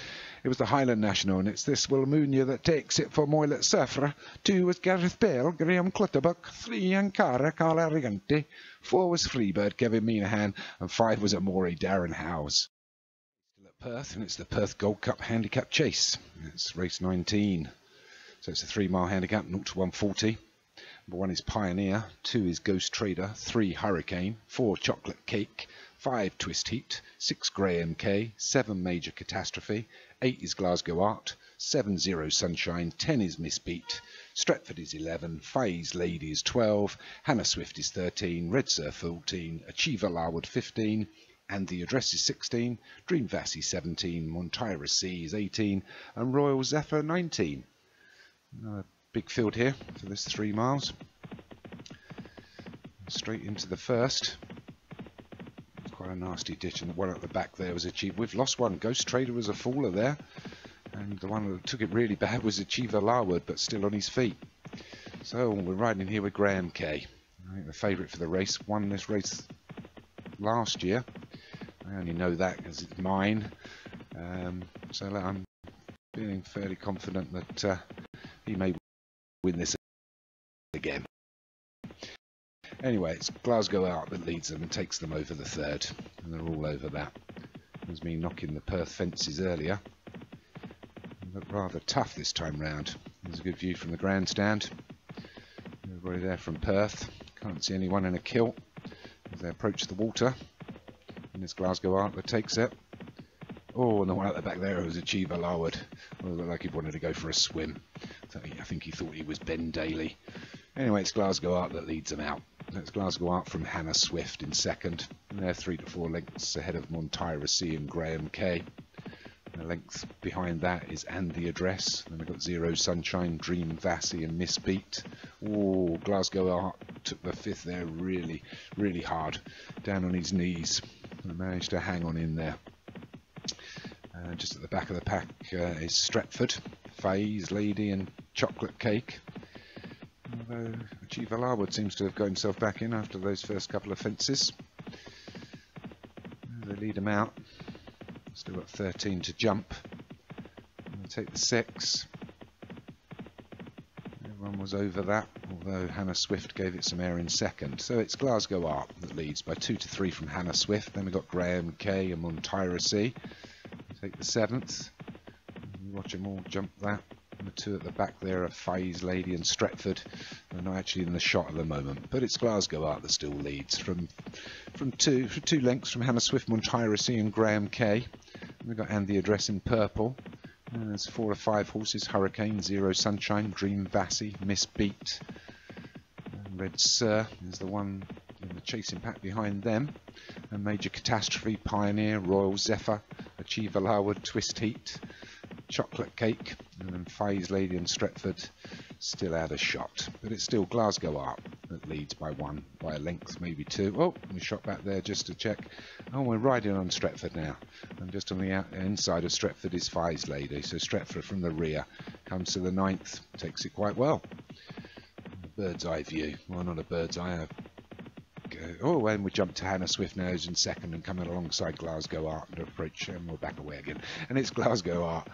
It was the Highland National, and it's This Will Moon You that takes it for Moylet Safra. 2 was Gareth Bale, Graham Clutterbuck. 3 Ankara, Carl Arrogante. 4 was Freebird, Kevin Minahan. And 5 was Amore, Darren Howes. Still at Perth, and it's the Perth Gold Cup Handicap Chase. It's race 19. So it's a 3-mile handicap, 0 to 140. Number 1 is Pioneer, 2 is Ghost Trader, 3 Hurricane, 4 Chocolate Cake, 5 Twist Heat, 6 Graham K, 7 Major Catastrophe, 8 is Glasgow Art, 7 Zero Sunshine, 10 is Miss Beat, Stretford is 11, Faye's Lady is 12, Hannah Swift is 13, Red Surf 14, Achiever Larwood 15, and the Address is 16, Dream Vassy 17, Montira C is 18, and Royal Zephyr 19. Big field here for this 3 miles. Straight into the first. It's quite a nasty ditch, and the one at the back there was Achiever. We've lost one. Ghost Trader was a faller there, and the one that took it really bad was Achiever Larwood, but still on his feet. So we're riding here with Graham K. I think the favourite for the race. Won this race last year. I only know that because it's mine. So I'm feeling fairly confident that he may win this again. Anyway, it's Glasgow Art that leads them and takes them over the third, and they're all over that. It was me knocking the Perth fences earlier. They look rather tough this time round. There's a good view from the grandstand. Everybody there from Perth. Can't see anyone in a kilt as they approach the water. And it's Glasgow Art that takes it. Oh, and the one at the back there was Achiever Larwood. Well, it looked like he wanted to go for a swim. So I think he thought he was Ben Daly. Anyway, it's Glasgow Art that leads them out. That's Glasgow Art from Hannah Swift in second. And they're 3 to 4 lengths ahead of Montyra C and Graham K. And a length behind that is And the Address. And we've got Zero Sunshine, Dream Vassy and Miss Beat. Oh, Glasgow Art took the fifth there really, really hard. Down on his knees. And managed to hang on in there. Just at the back of the pack is Stretford, Faze, Lady and Chocolate Cake. Although Achiever Larwood seems to have got himself back in after those first couple of fences. They lead him out. Still got 13 to jump. They take the 6. Everyone was over that, although Hannah Swift gave it some air in second. So it's Glasgow Art that leads by 2 to 3 from Hannah Swift. Then we've got Graham K and Montyra C. Take the 7th. You watch them all jump that. And the 2 at the back there are Faze, Lady and Stretford. They're not actually in the shot at the moment, but it's Glasgow Art that still leads from two lengths from Hannah Swift, Montyra C and Graham K. And we've got And the Address in purple. And there's 4 or 5 horses: Hurricane, Zero Sunshine, Dream Vassy, Miss Beat. And Red Sir is the one in the chasing pack behind them. And Major Catastrophe, Pioneer, Royal Zephyr, Achiever Larwood, Twist Heat, Chocolate Cake, and then Faze, Lady and Stretford still out of shot. But it's still Glasgow Art that leads by 1, by a length, maybe 2. Oh, we shot back there just to check. Oh, we're riding on Stretford now. And just on the inside of Stretford is Faze Lady. So Stretford from the rear comes to the 9th, takes it quite well. Bird's eye view. Well, not a bird's eye. Oh, and we jump to Hannah Swift now, who's in second and coming alongside Glasgow Art and approach, and we're back away again. And it's Glasgow Art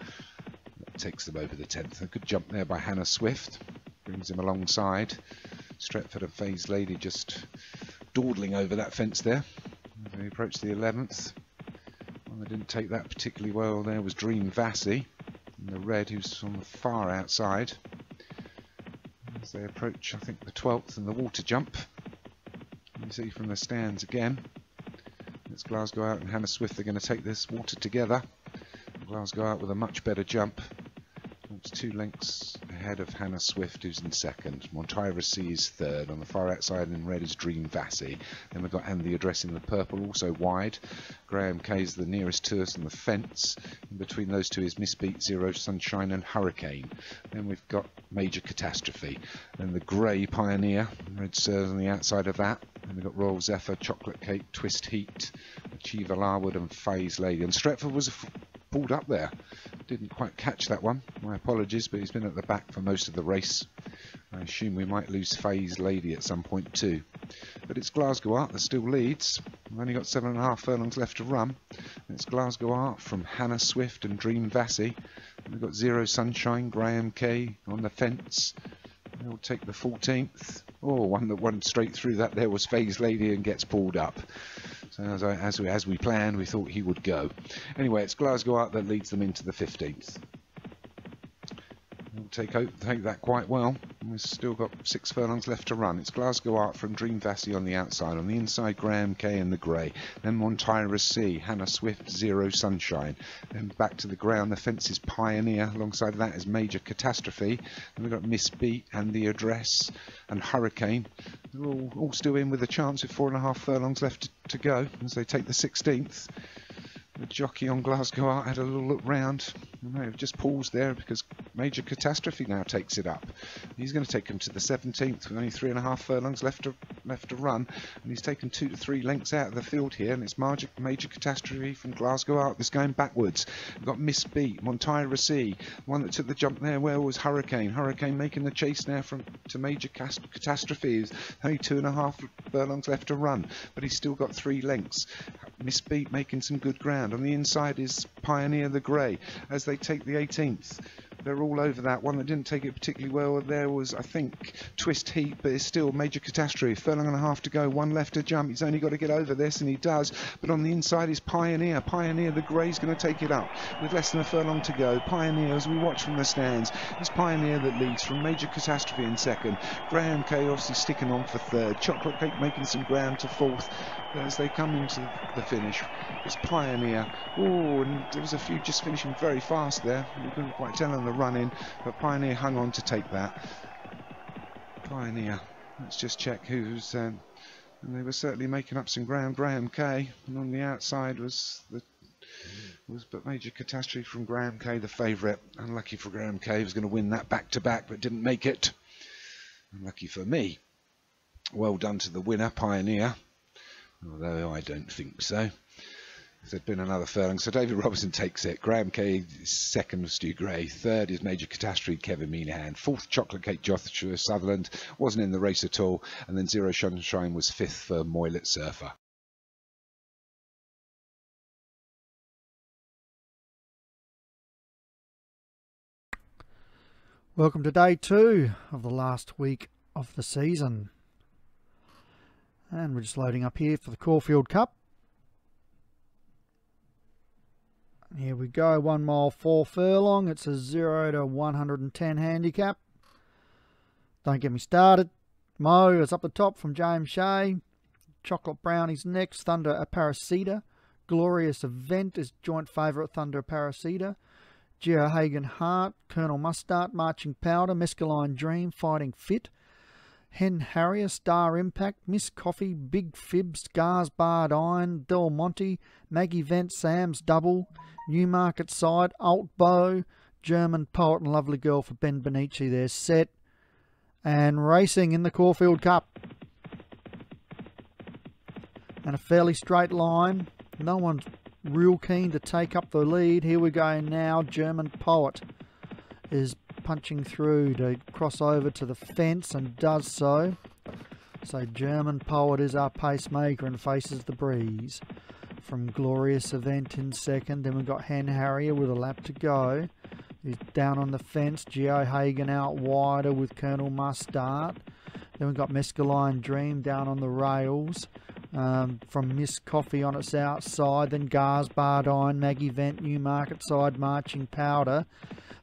that takes them over the 10th. A good jump there by Hannah Swift, brings him alongside. Stretford and Faze Lady just dawdling over that fence there. As we approach the 11th. One that didn't take that particularly well there was Dream Vassy, and the red, who's on the far outside. As they approach, I think, the 12th and the water jump. You see from the stands again, it's Glasgow Art and Hannah Swift. They're going to take this water together. Glasgow Art with a much better jump. It's 2 lengths ahead of Hannah Swift, who's in second. Montyra C is third. On the far outside in red is Dream Vassy. Then we've got And the Address in the purple, also wide. Graham K is the nearest to us on the fence. In between those two is Miss Beat, Zero Sunshine and Hurricane. Then we've got Major Catastrophe. Then the grey Pioneer, Red Sir's on the outside of that. Then we've got Royal Zephyr, Chocolate Cake, Twist Heat, Achiever Larwood and Faze Lady. And Stretford was pulled up there. Didn't quite catch that one. My apologies, but he's been at the back for most of the race. I assume we might lose Faze Lady at some point too. But it's Glasgow Art that still leads. We've only got 7.5 furlongs left to run. It's Glasgow Art from Hannah Swift and Dream Vassy. We've got Zero Sunshine, Graham K on the fence. They'll take the 14th. Oh, one that went straight through that there was Faze Lady and gets pulled up. So as we planned, we thought he would go. Anyway, it's Glasgow Art that leads them into the 15th. We'll take that quite well. We've still got 6 furlongs left to run. It's Glasgow Art from Dream Vassy on the outside. On the inside, Graham K in the grey. Then Montyra C, Hannah Swift, Zero Sunshine. Then back to the grey on the fence is Pioneer. Alongside of that is Major Catastrophe. Then we've got Miss Beat and the Address and Hurricane. They're all still in with a chance with 4.5 furlongs left to go as they take the 16th. The jockey on Glasgow Art had a little look round. They may have just paused there because Major Catastrophe now takes it up. He's going to take him to the 17th with only 3.5 furlongs left left to run, and he's taken 2 to 3 lengths out of the field here, and it's Major Catastrophe from Glasgow Arctis going backwards. We've got Miss Beat, Montaire Rossi, one that took the jump there. Where was Hurricane? Hurricane making the chase now to Major Catastrophe. There's only 2.5 furlongs left to run, but he's still got 3 lengths. Miss Beat making some good ground. On the inside is Pioneer the Grey as they take the 18th. They're all over that. One that didn't take it particularly well there was, I think, Twist Heat, but it's still Major Catastrophe. Furlong and a half to go, 1 left to jump. He's only got to get over this, and he does. But on the inside is Pioneer. Pioneer the Grey's going to take it up with less than a furlong to go. Pioneer, as we watch from the stands, it's Pioneer that leads from Major Catastrophe in second. Graham K obviously sticking on for third. Chocolate Cake making some ground to fourth as they come into the finish. It's Pioneer. Oh, and there was a few just finishing very fast there. We couldn't quite tell on the run in, but Pioneer hung on to take that. Pioneer. Let's just check who's. And they were certainly making up some ground. Graham K. And on the outside was but Major Catastrophe from Graham K, the favourite. Unlucky for Graham K, he was going to win that back to back, but didn't make it. Unlucky for me. Well done to the winner, Pioneer. Although I don't think so. There's been another furlong, so David Robertson takes it. Graham K is second, Stu Gray. Third is Major Catastrophe, Kevin Meanahan. Fourth, Chocolate Cake, Joshua Sutherland. Wasn't in the race at all. And then Zero Sunshine was fifth for Moylet Surfer. Welcome to day 2 of the last week of the season. And we're just loading up here for the Caulfield Cup. Here we go, 1 mile 4 furlong. It's a 0 to 110 handicap. Don't get me started. Mo is up the top from James Shea. Chocolate Brownies next. Thunder Aparecida. Glorious Event is joint favourite, Thunder Aparecida. Geohagen Hart. Colonel Mustard. Marching Powder. Mescaline Dream. Fighting Fit. Hen Harrier, Star Impact, Miss Coffee, Big Fibs, Garsbard Iron, Del Monte, Maggie Vent, Sam's Double, Newmarket Side, Alt Bow, German Poet and Lovely Girl for Ben Benici there, set. And racing in the Caulfield Cup. And a fairly straight line. No one's real keen to take up the lead. Here we go now. German Poet is punching through to cross over to the fence and does so. So German Poet is our pacemaker and faces the breeze. From Glorious Event in second. Then we've got Hen Harrier with a lap to go. He's down on the fence. Geohagen out wider with Colonel Mustard. Then we've got Mescaline Dream down on the rails. From Miss Coffee on its outside. Then Garsbard Iron, Maggie Vent, Newmarket Side, Marching Powder.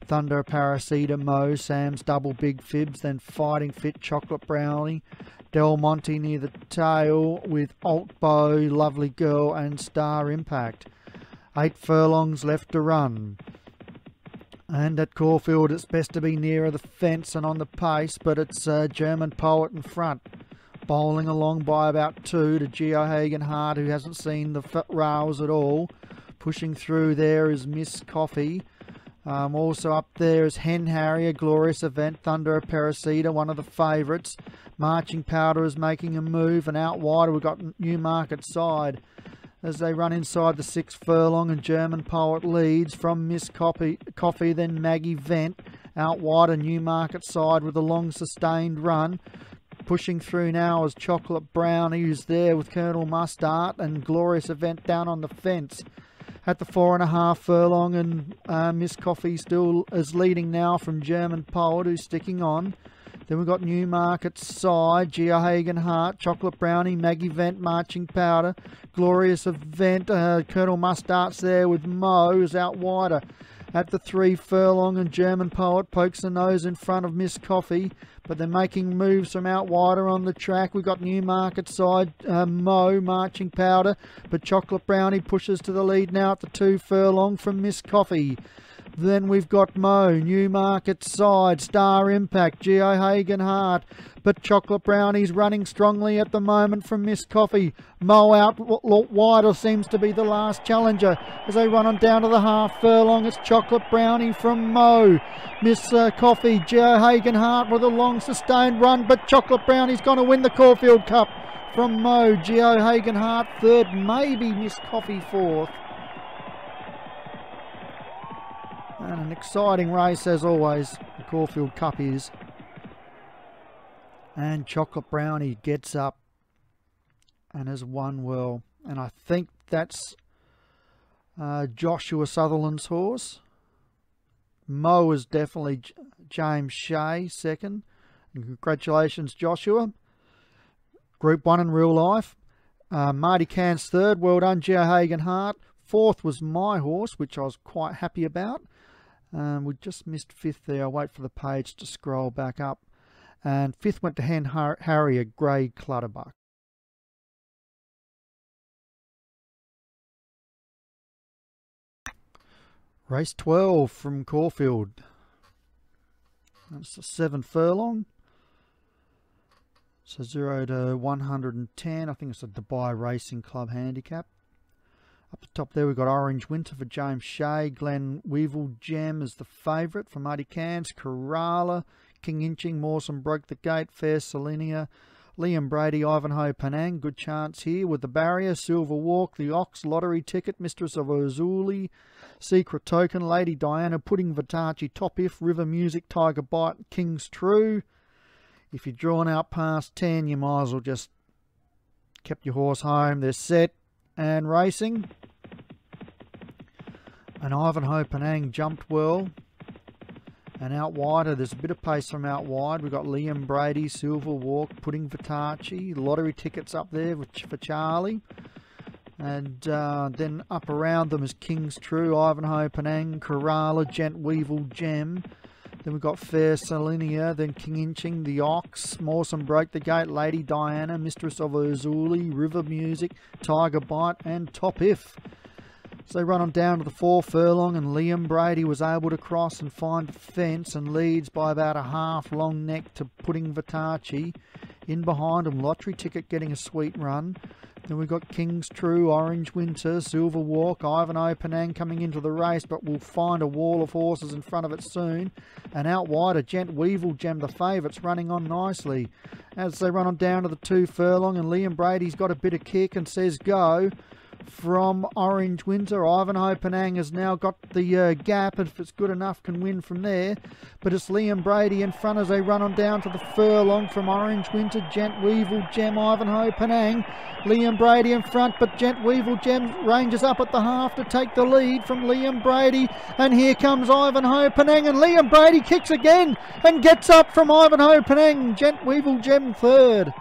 Thunder Aparecida, Mo, Sam's Double, Big Fibs, then Fighting Fit, Chocolate Brownie, Del Monte near the tail with Alt Bow, Lovely Girl and Star Impact. 8 furlongs left to run. And at Caulfield it's best to be nearer the fence and on the pace, but it's German Poet in front. Bowling along by about 2 to Geohagen Hart, who hasn't seen the rails at all. Pushing through there is Miss Coffee. Also up there is Hen Harrier, Glorious Event, Thunder Aparecida, one of the favourites. Marching Powder is making a move, and out wider we've got Newmarket Side as they run inside the 6th furlong, and German Poet leads from Miss Coffee, then Maggie Vent. Out wider Newmarket Side with a long sustained run. Pushing through now is Chocolate Brownie, who's there with Colonel Mustard, and Glorious Event down on the fence. At the 4.5 furlong, and Miss Coffee still is leading now from German Poet, who's sticking on. Then we've got Newmarket Side, Geohagen Hart, Chocolate Brownie, Maggie Vent, Marching Powder, Glorious Event, Colonel Mustard's there with Mo, who's out wider. At the 3 furlong, and German Poet pokes the nose in front of Miss Coffee, but they're making moves from out wider on the track. We've got Newmarket Side, Mo, Marching Powder, but Chocolate Brownie pushes to the lead now at the 2 furlong from Miss Coffee. Then we've got Mo, Newmarket Side, Star Impact, Geo Hagen Hart. But Chocolate Brownie's running strongly at the moment from Miss Coffee. Mo out wider seems to be the last challenger as they run on down to the half furlong. It's Chocolate Brownie from Mo. Miss Coffee, Geo Hagen Hart with a long sustained run, but Chocolate Brownie's going to win the Caulfield Cup from Mo. Geo Hagen Hart third, maybe Miss Coffee fourth. And an exciting race as always, the Caulfield Cup is. And Chocolate Brownie gets up and has won well. And I think that's Joshua Sutherland's horse. Mo is definitely James Shea second. And congratulations, Joshua. Group 1 in real life. Marty Cairns third. Well done, Geo Hagen Hart. Fourth was my horse, which I was quite happy about. We just missed fifth there. I'll wait for the page to scroll back up. And fifth went to Hen Harrier, Grey Clutterbuck. Race 12 from Caulfield. That's the 7 furlong. So 0 to 110. I think it's a Dubai Racing Club handicap. Up the top there we've got Orange Winter for James Shea. Glen Weevil Gem is the favourite for Marty Cairns. Kerala, King Inching, Mawson Broke the Gate, Fair Salinia, Liam Brady, Ivanhoe Penang. Good chance here with the barrier. Silver Walk, the Ox, Lottery Ticket, Mistress of Ozuli, Secret Token, Lady Diana, Pudding Vitachi, Top If, River Music, Tiger Bite, King's True. If you're drawn out past 10, you might as well just kept your horse home. They're set and racing. And Ivanhoe Penang jumped well. And out wider, there's a bit of pace from out wide. We've got Liam Brady, Silver Walk, Pudding Vitachi, Lottery Tickets up there for Charlie. And then up around them is King's True, Ivanhoe Penang, Kerala, Gent Weevil Gem. Then we've got Fair Salinia, then King Inching, the Ox, Mawson Broke the Gate, Lady Diana, Mistress of Ozuli, River Music, Tiger Bite, and Top If. So they run on down to the 4 furlong, and Liam Brady was able to cross and find a fence and leads by about a half long neck to Pudding Vitachi. In behind him, Lottery Ticket getting a sweet run. Then we've got King's True, Orange Winter, Silver Walk, Ivanhoe Penang coming into the race, but we'll find a wall of horses in front of it soon. And out wider, Gent Weevil Gem, the favourites, running on nicely. As they run on down to the 2 furlong, and Liam Brady's got a bit of kick and says go. From Orange Winter, Ivanhoe Penang has now got the gap, and if it's good enough can win from there. But it's Liam Brady in front as they run on down to the furlong. From Orange Winter, Gent Weevil Gem, Ivanhoe Penang. Liam Brady in front, but Gent Weevil Gem ranges up at the half to take the lead from Liam Brady. And here comes Ivanhoe Penang, and Liam Brady kicks again and gets up from Ivanhoe Penang. Gent Weevil Gem third.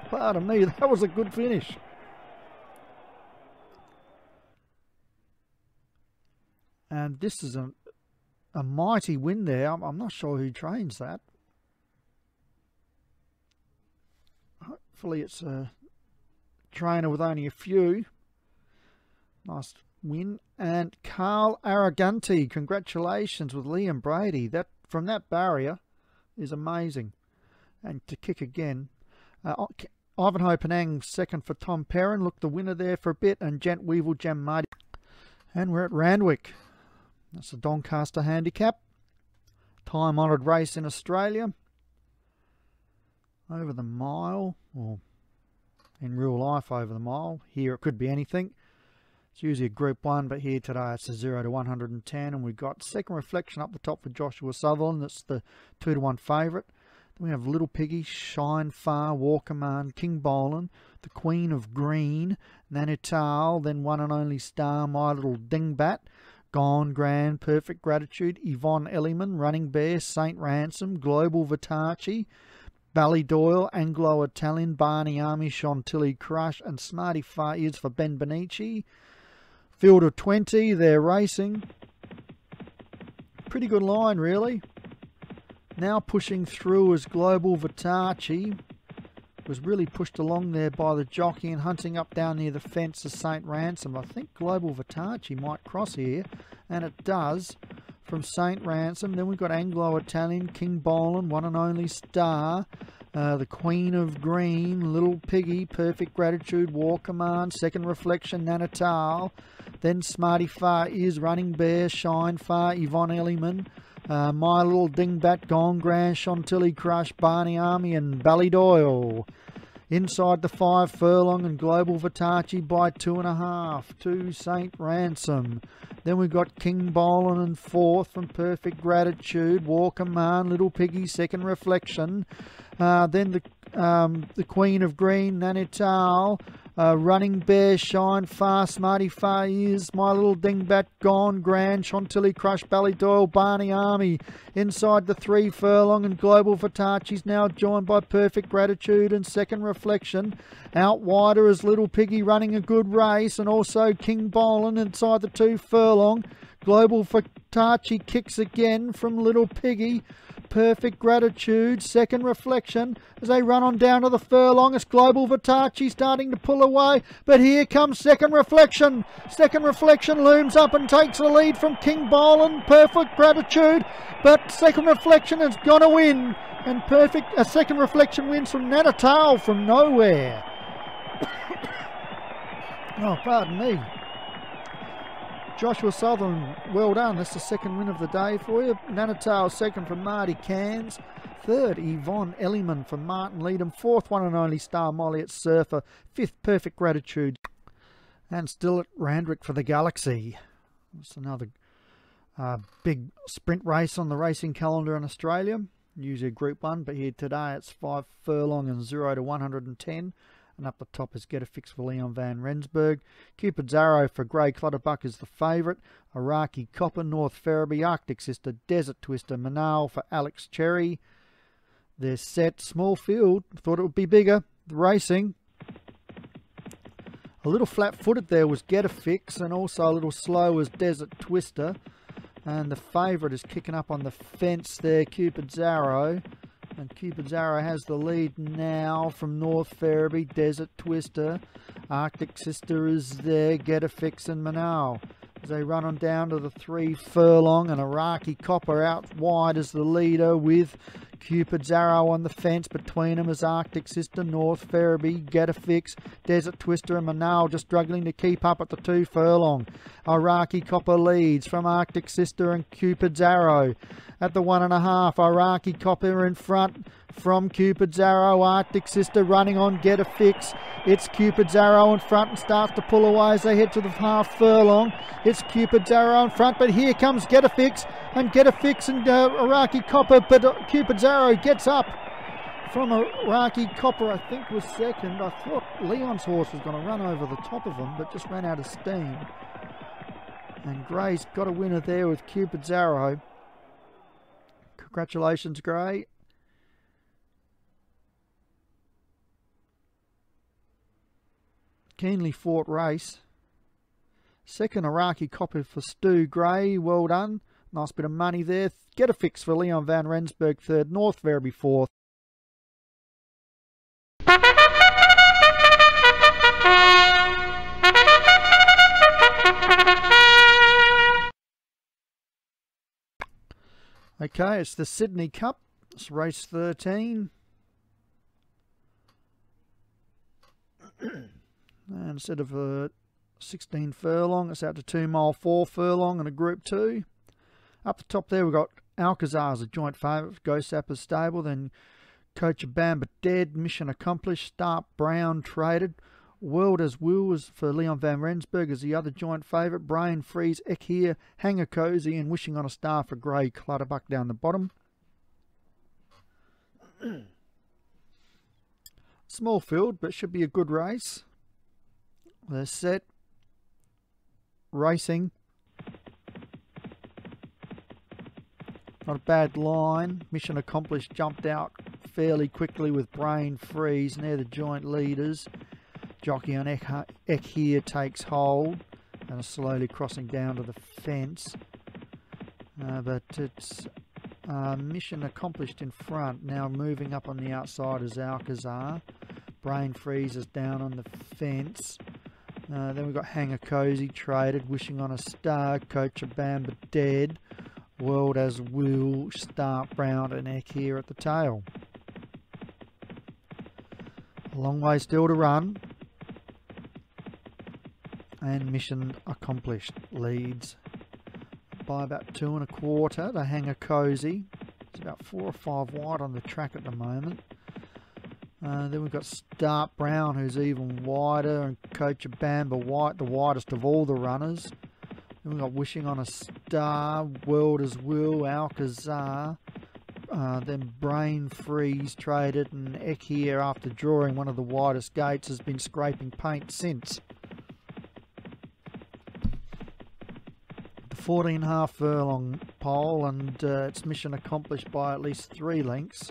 Pardon me, that was a good finish. And this is a mighty win there. I'm not sure who trains that. Hopefully it's a trainer with only a few. Nice win. And Carl Arroganti, congratulations with Liam Brady. That from that barrier is amazing. And to kick again. Ivanhoe Penang second for Tom Perrin. Look, the winner there for a bit. And Gent Weevil Gem Marty. And we're at Randwick. That's the Doncaster handicap. Time-honoured race in Australia. Over the mile. Or in real life over the mile. Here it could be anything. It's usually a Group 1, but here today it's a 0 to 110. And we've got Second Reflection up the top for Joshua Sutherland. That's the 2 to 1 favourite. Then we have Little Piggy, Shine Far, War Command, King Bolan, the Queen of Green, Nanital, then One and Only Star, My Little Dingbat, Gone Grand, Perfect Gratitude, Yvonne Elliman, Running Bear, Saint Ransom, Global Vitachi, Ballydoyle, Anglo-Italian, Barney Army, Chantilly Crush, and Smarty Far Ears for Ben Benici. Field of 20, they're racing. Pretty good line, really. Now pushing through is Global Vitachi. Was really pushed along there by the jockey and hunting up down near the fence of St. Ransom. I think Global Vitachi might cross here, and it does from St. Ransom. Then we've got Anglo-Italian, King Bolan, One and Only Star, the Queen of Green, Little Piggy, Perfect Gratitude, War Command, Second Reflection, Nanatal. Then Smarty Far Is, Running Bear, Shine Far, Yvonne Elliman, My Little Dingbat, Gone Grand, Chantilly Crush, Barney Army and Ballydoyle. Inside the 5 Furlong and Global Vitachi by 2.5 to St. Ransom. Then we've got King Bolan and 4th from Perfect Gratitude, War Command, Little Piggy, Second Reflection. Then the Queen of Green, Nanital, Running Bear, Shine Far, Smarty Far Is, My Little Dingbat, Gone Grand, Chantilly Crush, Ballydoyle, Barney Army. Inside the 3 Furlong and Global Vitachi's now joined by Perfect Gratitude and Second Reflection. Out wider is Little Piggy running a good race, and also King Bolan inside the 2 Furlong. Global Vitachi kicks again from Little Piggy. Perfect Gratitude, Second Reflection as they run on down to the furlong. It's Global Vitachi starting to pull away, but here comes Second Reflection. Second Reflection looms up and takes the lead from King Bolan. Perfect Gratitude, but Second Reflection is going to win, and Second Reflection wins from Nanatal from nowhere. Oh, pardon me. Joshua Southern, well done. That's the second win of the day for you. Nanatal second from Marty Cairns. Third, Yvonne Elliman from Martin Leadham. 4th, One and Only Star, Molly at Surfer. 5th, Perfect Gratitude. And still at Randwick for the Galaxy. It's another big sprint race on the racing calendar in Australia. Usually a Group 1, but here today it's 5 Furlong and 0 to 110. And up the top is Get a Fix for Leon Van Rensburg. Cupid's Arrow for Grey Clutterbuck is the favourite. Iraqi Copper, North Ferriby, Arctic Sister, Desert Twister, Manal for Alex Cherry. They're set. Small field. Thought it would be bigger. The racing. A little flat-footed there was Get a Fix, and also a little slow was Desert Twister. And the favourite is kicking up on the fence there, Cupid's Arrow. And Cupid's Arrow has the lead now from North Ferriby, Desert Twister. Arctic Sister is there, Get a Fix and Manal. As they run on down to the 3 Furlong, and Iraqi Copper out wide as the leader with Cupid's Arrow on the fence. Between them is Arctic Sister, North Ferriby, Get a Fix, Desert Twister and Manal just struggling to keep up at the 2 Furlong. Iraqi Copper leads from Arctic Sister and Cupid's Arrow. At the 1.5, Iraqi Copper in front from Cupid's Arrow. Arctic Sister running on Get a Fix. It's Cupid's Arrow in front and starts to pull away as they head to the 1/2 Furlong. It's Cupid's Arrow in front, but here comes Get a Fix, and Get a Fix and Iraqi Copper, but Cupid's Arrow gets up from Iraqi Copper, I think was second. I thought Leon's horse was going to run over the top of him, but just ran out of steam. And Gray's got a winner there with Cupid's Arrow. Congratulations, Gray. Keenly fought race. Second, Iraqi Copper for Stu Gray. Well done. Nice bit of money there. Get a Fix for Leon Van Rensburg. Third. North Ferriby fourth. Okay, it's the Sydney Cup. It's race 13. And instead of a 16 furlong, it's out to 2 mile 4 furlong and a Group 2. Up the top there, we've got Alcazar as a joint favourite for Ghost Sapper's stable. Then Coach Bamba Dead, Mission Accomplished, Start Brown traded. World as Will is for Leon Van Rensburg as the other joint favourite. Brain Freeze, Ekhere, Hanger Cozy and Wishing on a Star for Grey Clutterbuck down the bottom. Small field, but should be a good race. They're set. Racing. Not a bad line. Mission Accomplished jumped out fairly quickly with Brain Freeze, and they're the joint leaders. Jockey on Ekhere takes hold and is slowly crossing down to the fence. But it's Mission Accomplished in front. Now moving up on the outside is Alcazar. Brain Freeze is down on the fence. Then we've got Hanger Cozy traded, Wishing on a Star, Coach Bamba dead, World as Will, Start Brown and Eck here at the tail. A long way still to run. And mission accomplished. Leads by about 2 1/4 to Hanger Cozy. It's about 4 or 5 wide on the track at the moment. Then we've got Start Brown, who's even wider, and Coach Bamba White, the widest of all the runners. Then we've got Wishing on a Star, World as Will, Alcazar. Then Brain Freeze traded, and Eck here, after drawing one of the widest gates, has been scraping paint since. The 14.5 furlong pole, and it's mission accomplished by at least 3 lengths.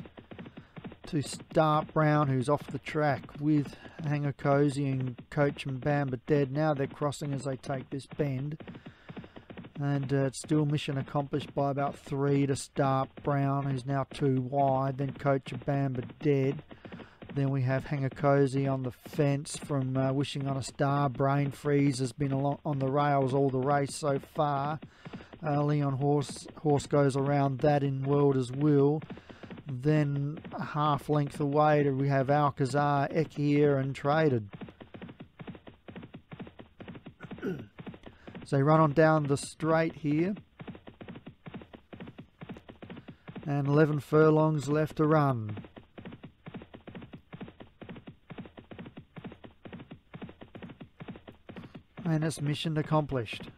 To Start Brown, who's off the track with Hanger Cozy and Coach Bamba dead. Now they're crossing as they take this bend. And it's still mission accomplished by about 3 to Start Brown, who's now 2 wide. Then Coach Bamba dead. Then we have Hanger Cozy on the fence from Wishing on a Star. Brain Freeze has been on the rails all the race so far. Leon Horse goes around that in World as Will. Then a half length away we have Alcazar, Eck here and traded. So they run on down the straight here. And 11 furlongs left to run. And it's mission accomplished.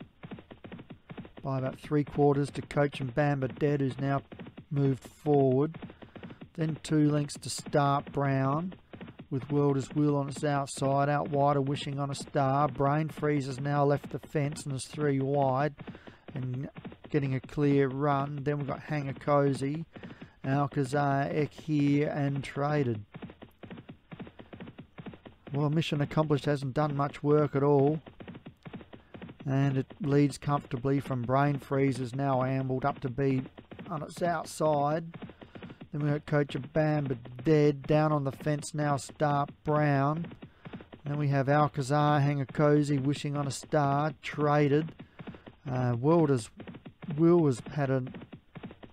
By about 3/4 to Coach Bamba dead, who's now moved forward. Then 2 lengths to Start Brown, with World as Will on its outside. Out wider, Wishing on a Star. Brain Freeze has now left the fence and is 3 wide and getting a clear run. Then we've got Hanger Cozy, Alcazar, Eck here and traded. Well, mission accomplished hasn't done much work at all. And it leads comfortably from Brain Freeze, is now ambled up to be on its outside. Then we've got Coach Bamba dead. Down on the fence now, Start Brown. Then we have Alcazar, Hanger Cozy, Wishing on a Star, traded. World as Will has had an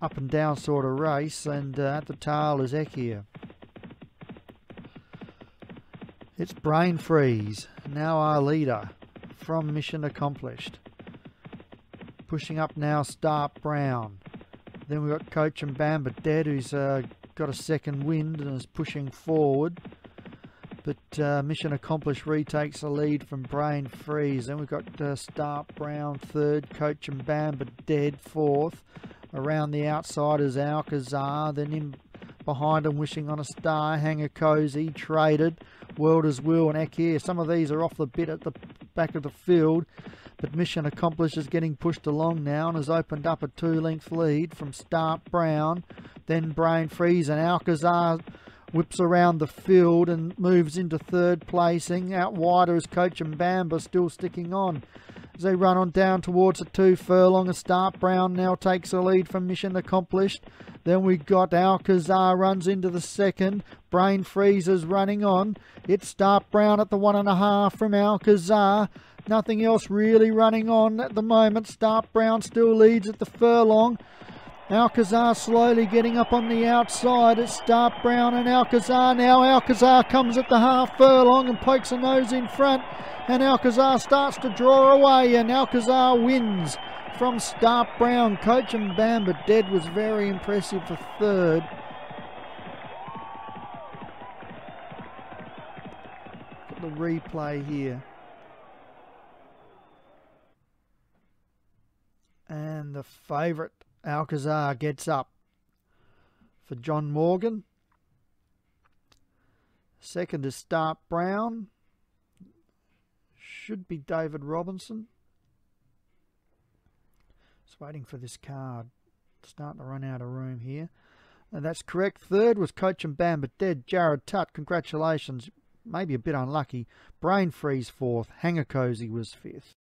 up and down sort of race, and at the tail is Eck here. It's Brain Freeze, now our leader from mission accomplished. Pushing up now, Start Brown. Then we've got Coach Bamba dead, who's got a second wind and is pushing forward. But mission accomplished retakes the lead from Brain Freeze. Then we've got Start Brown third, Coach Bamba dead fourth. Around the outside is Alcazar. Then in behind him, Wishing on a Star, Hanger Cozy, traded. World as Will and Eck here. Some of these are off the bit at the back of the field. But mission accomplished is getting pushed along now and has opened up a 2-length lead from Start Brown. Then Brain Freeze, and Alcazar whips around the field and moves into third placing. Out wider is Coach Bamba still sticking on. As they run on down towards the 2 furlong, and Start Brown now takes the lead from mission accomplished. Then we got Alcazar runs into the second. Brain Freeze is running on. It's Start Brown at the 1.5 from Alcazar. Nothing else really running on at the moment. Start Brown still leads at the furlong. Alcazar slowly getting up on the outside. It's Start Brown and Alcazar. Now Alcazar comes at the half furlong and pokes a nose in front. And Alcazar starts to draw away, and Alcazar wins from Start Brown. Coach Bamba dead was very impressive for third. Got the replay here. And the favourite, Alcazar, gets up for John Morgan. Second is Start Brown. Should be David Robinson. Just waiting for this card. Starting to run out of room here. And that's correct. Third was Coach Bamba dead. Jared Tutt, congratulations. Maybe a bit unlucky. Brain Freeze fourth. Hanger Cozy was fifth.